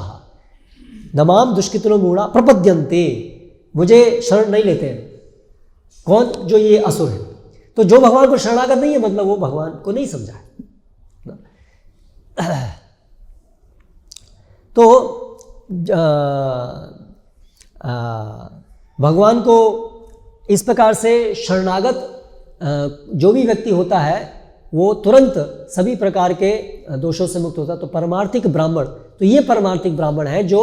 नमाम दुष्कृतिनो मूढ़ा प्रपद्यन्ते, मुझे शरण नहीं लेते हैं। कौन? जो ये असुर है। तो जो भगवान को शरणागत नहीं है मतलब वो भगवान को नहीं समझा है। तो भगवान को इस प्रकार से शरणागत जो भी व्यक्ति होता है वो तुरंत सभी प्रकार के दोषों से मुक्त होता है। तो परमार्थिक ब्राह्मण, तो ये परमार्थिक ब्राह्मण है जो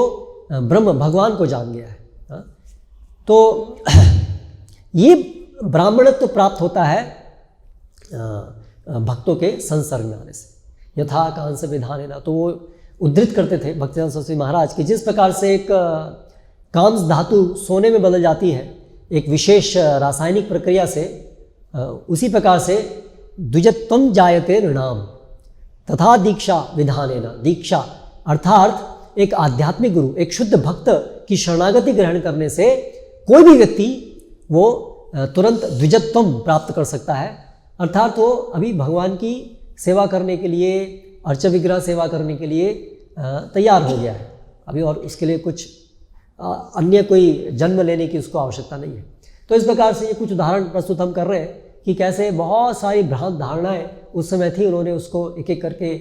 ब्रह्म भगवान को जान गया है। तो ये ब्राह्मणत्व प्राप्त होता है भक्तों के संसर्ग में आने से। यथा कांस विधानेन, तो वो उद्धृत करते थे भक्तिदास सरस्वती महाराज की, जिस प्रकार से एक कांस धातु सोने में बदल जाती है एक विशेष रासायनिक प्रक्रिया से, उसी प्रकार से द्विजत्वं जायते नृणाम तथा दीक्षा विधानेन। दीक्षा अर्थात एक आध्यात्मिक गुरु, एक शुद्ध भक्त की शरणागति ग्रहण करने से कोई भी व्यक्ति वो तुरंत द्विजत्वम प्राप्त कर सकता है। अर्थात वो अभी भगवान की सेवा करने के लिए, अर्च विग्रह सेवा करने के लिए तैयार हो गया है अभी, और उसके लिए कुछ अन्य कोई जन्म लेने की उसको आवश्यकता नहीं है। तो इस प्रकार से ये कुछ उदाहरण प्रस्तुत हम कर रहे हैं कि कैसे बहुत सारी भ्रांत धारणाएं उस समय थी, उन्होंने उसको एक एक करके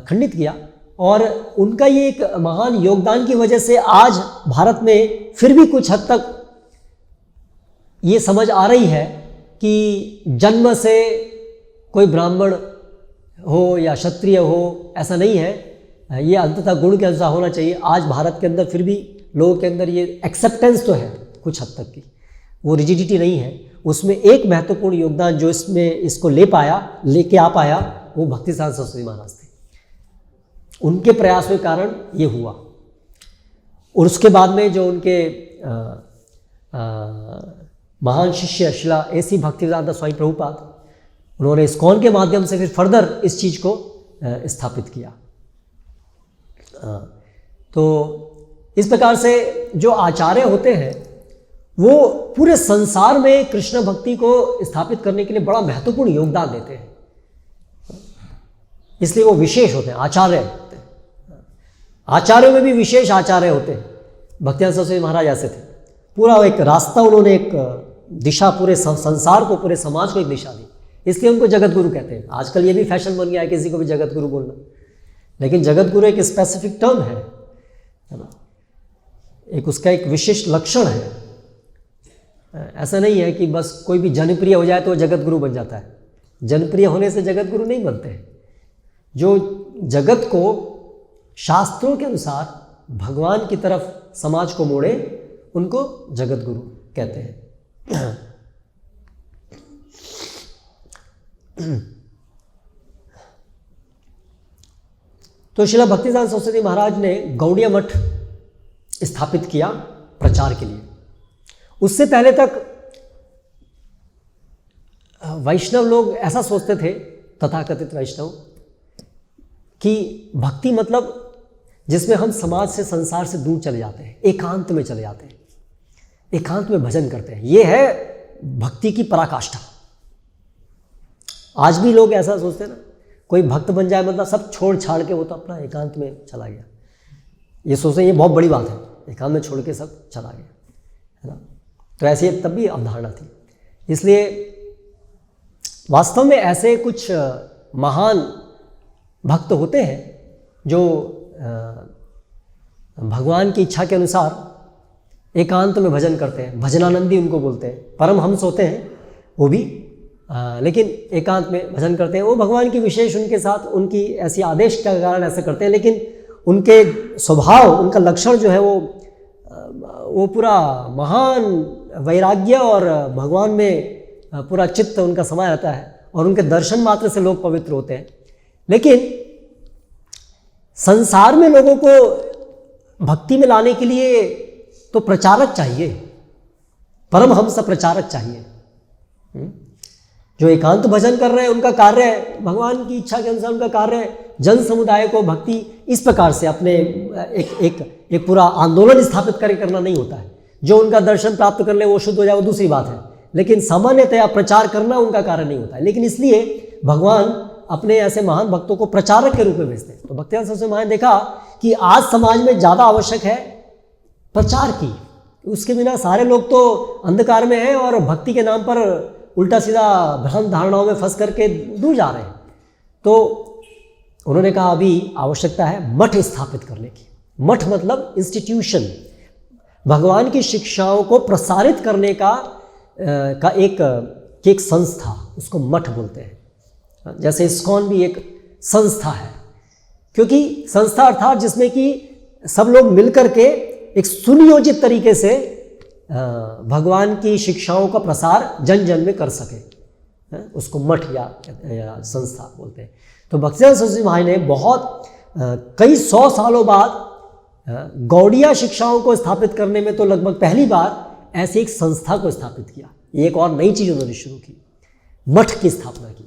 खंडित किया, और उनका ये एक महान योगदान की वजह से आज भारत में फिर भी कुछ हद तक ये समझ आ रही है कि जन्म से कोई ब्राह्मण हो या क्षत्रिय हो ऐसा नहीं है, ये अंततः गुण के अनुसार होना चाहिए। आज भारत के अंदर फिर भी लोगों के अंदर ये एक्सेप्टेंस तो है कुछ हद तक की, वो रिजिडिटी नहीं है। उसमें एक महत्वपूर्ण योगदान जो इसमें इसको लेके आ पाया वो भक्तिसिद्धांत सरस्वती महाराज थे। उनके प्रयास के कारण ये हुआ। और उसके बाद में जो उनके महान शिष्य शिला ऐसी भक्तिवेदांत स्वामी प्रभुपाद, उन्होंने इस्कॉन के माध्यम से फिर फर्दर इस चीज़ को स्थापित किया। तो इस प्रकार से जो आचार्य होते हैं वो पूरे संसार में कृष्ण भक्ति को स्थापित करने के लिए बड़ा महत्वपूर्ण योगदान देते हैं, इसलिए वो विशेष होते हैं, आचार्य होते हैं। आचार्यों में भी विशेष आचार्य होते हैं। भक्तिवेदांत सरस्वती महाराज ऐसे थे, पूरा एक रास्ता उन्होंने, एक दिशा पूरे संसार को, पूरे समाज को एक दिशा दी, इसलिए उनको जगत गुरु कहते हैं। आजकल ये भी फैशन बन गया है किसी को भी जगत गुरु बोलना, लेकिन जगत गुरु एक स्पेसिफिक टर्म है ना, एक उसका एक विशिष्ट लक्षण है। ऐसा नहीं है कि बस कोई भी जनप्रिय हो जाए तो जगत गुरु बन जाता है। जनप्रिय होने से जगत गुरु नहीं बनते हैं। जो जगत को शास्त्रों के अनुसार भगवान की तरफ समाज को मोड़े उनको जगत गुरु कहते हैं। तो श्रील भक्तिसिद्धांत सरस्वती महाराज ने गौड़िया मठ स्थापित किया प्रचार के लिए। उससे पहले तक वैष्णव लोग ऐसा सोचते थे, तथाकथित वैष्णव, कि भक्ति मतलब जिसमें हम समाज से, संसार से दूर चले जाते हैं, एकांत में चले जाते हैं, एकांत में भजन करते हैं, ये है भक्ति की पराकाष्ठा। आज भी लोग ऐसा सोचते हैं ना, कोई भक्त बन जाए मतलब सब छोड़ छाड़ के वो तो अपना एकांत में चला गया। ये सोचते हैं ये बहुत बड़ी बात है, एकांत में छोड़ के सब चला गया, है ना। तो ऐसी तब भी अवधारणा थी। इसलिए वास्तव में ऐसे कुछ महान भक्त होते हैं जो भगवान की इच्छा के अनुसार एकांत में भजन करते हैं। भजनानंदी उनको बोलते हैं, परमहंस होते हैं वो भी, लेकिन एकांत में भजन करते हैं। वो भगवान की विशेष उनके साथ उनकी ऐसी आदेश के कारण ऐसे करते हैं, लेकिन उनके स्वभाव, उनका लक्षण जो है वो पूरा महान वैराग्य और भगवान में पूरा चित्त उनका समाया रहता है, और उनके दर्शन मात्र से लोग पवित्र होते हैं। लेकिन संसार में लोगों को भक्ति में लाने के लिए तो प्रचारक चाहिए, परमहंस प्रचारक चाहिए। जो एकांत भजन कर रहे हैं उनका कार्य है, भगवान की इच्छा के अनुसार उनका कार्य है जन समुदाय को भक्ति इस प्रकार से अपने एक पूरा आंदोलन स्थापित करना नहीं होता है। जो उनका दर्शन प्राप्त कर ले वो शुद्ध हो जाए वो दूसरी बात है, लेकिन सामान्यतया प्रचार करना उनका कार्य नहीं होता है। लेकिन इसलिए भगवान अपने ऐसे महान भक्तों को प्रचारक के रूप में भेजते हैं। तो भक्तिवेदांत सरस्वती महाराज ने देखा कि आज समाज में ज़्यादा आवश्यक है प्रचार की, उसके बिना सारे लोग तो अंधकार में हैं और भक्ति के नाम पर उल्टा सीधा भ्रांत धारणाओं में फंस करके दूर जा रहे हैं। तो उन्होंने कहा अभी आवश्यकता है मठ स्थापित करने की। मठ मतलब इंस्टीट्यूशन, भगवान की शिक्षाओं को प्रसारित करने का एक संस्था, उसको मठ बोलते हैं। जैसे इस्कॉन भी एक संस्था है, क्योंकि संस्था अर्थात जिसमें कि सब लोग मिलकर के एक सुनियोजित तरीके से भगवान की शिक्षाओं का प्रसार जन जन में कर सके, उसको मठ या संस्था बोलते हैं। तो भक्तिसिद्धांत सरस्वती महाराज ने बहुत कई 100 सालों बाद गौड़िया शिक्षाओं को स्थापित करने में तो लगभग पहली बार ऐसी एक संस्था को स्थापित किया। एक और नई चीज़ उन्होंने शुरू की, मठ की स्थापना की।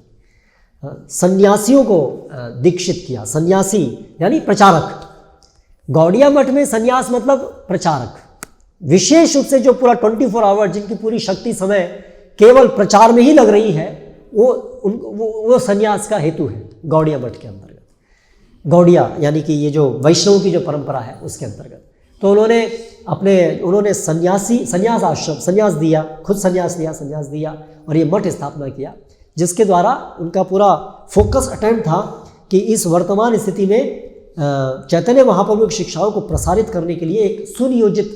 सन्यासियों को दीक्षित किया। सन्यासी यानी प्रचारक। गौड़िया मठ में सन्यास मतलब प्रचारक, विशेष रूप से जो पूरा 24 आवर जिनकी पूरी शक्ति समय केवल प्रचार में ही लग रही है, वो सन्यास का हेतु है गौड़िया मठ के अंतर्गत। गौड़िया यानी कि ये जो वैष्णव की जो परंपरा है उसके अंतर्गत। तो उन्होंने संन्यास आश्रम, संन्यास दिया और ये मठ स्थापना किया, जिसके द्वारा उनका पूरा फोकस अटेम्प्ट था कि इस वर्तमान स्थिति में चैतन्य महाप्रभु की शिक्षाओं को प्रसारित करने के लिए एक सुनियोजित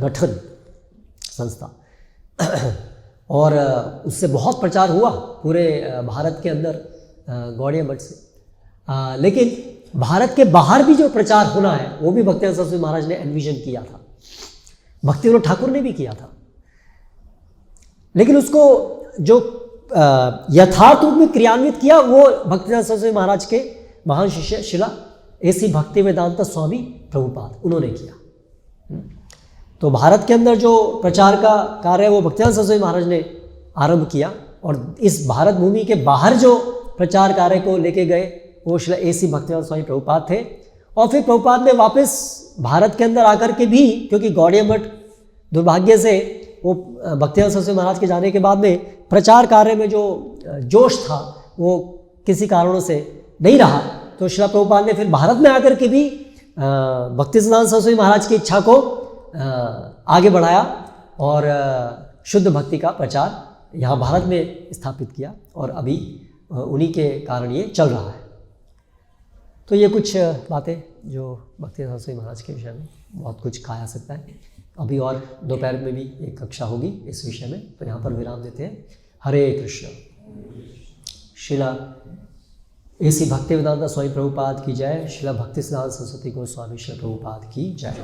गठन संस्था और उससे बहुत प्रचार हुआ पूरे भारत के अंदर गौड़िया मठ से। लेकिन भारत के बाहर भी जो प्रचार होना है वो भी भक्तिवेदांत सरस्वती महाराज ने एनविजन किया था, भक्तिविनोद ठाकुर ने भी किया था, लेकिन उसको जो यथार्थ रूप में क्रियान्वित किया वो भक्तिवेदांत सरस्वती महाराज के महान शिष्य शिला A.C. भक्तिवेदांत स्वामी प्रभुपाद उन्होंने किया। तो भारत के अंदर जो प्रचार का कार्य है वो भक्तिवेदांत सरस्वती महाराज ने आरंभ किया और इस भारत भूमि के बाहर जो प्रचार कार्य को लेके गए वो शिला A.C. भक्तिवेदांत स्वामी प्रभुपाद थे। और फिर प्रभुपाद ने वापस भारत के अंदर आकर के भी, क्योंकि गौड़िया मठ दुर्भाग्य से वो भक्तिवेदांत सरस्वती महाराज के जाने के बाद में प्रचार कार्य में जो जोश था वो किसी कारणों से नहीं रहा, तो शिला प्रभुपाद ने फिर भारत में आकर के भी भक्तिसिद्धांत सरस्वती महाराज की इच्छा को आगे बढ़ाया और शुद्ध भक्ति का प्रचार यहाँ भारत में स्थापित किया और अभी उन्हीं के कारण ये चल रहा है। तो ये कुछ बातें जो भक्तिसिद्धांत सरस्वती महाराज के विषय में, बहुत कुछ कहा जा सकता है। अभी और दोपहर में भी एक कक्षा होगी इस विषय में, तो यहाँ पर विराम देते हैं। हरे कृष्ण। शिला A.C. भक्तिवेदांत स्वामी प्रभुपाद की जय। शिला भक्तिसिद्धांत सरस्वती गोस्वामी शिला प्रभुपाद की जय।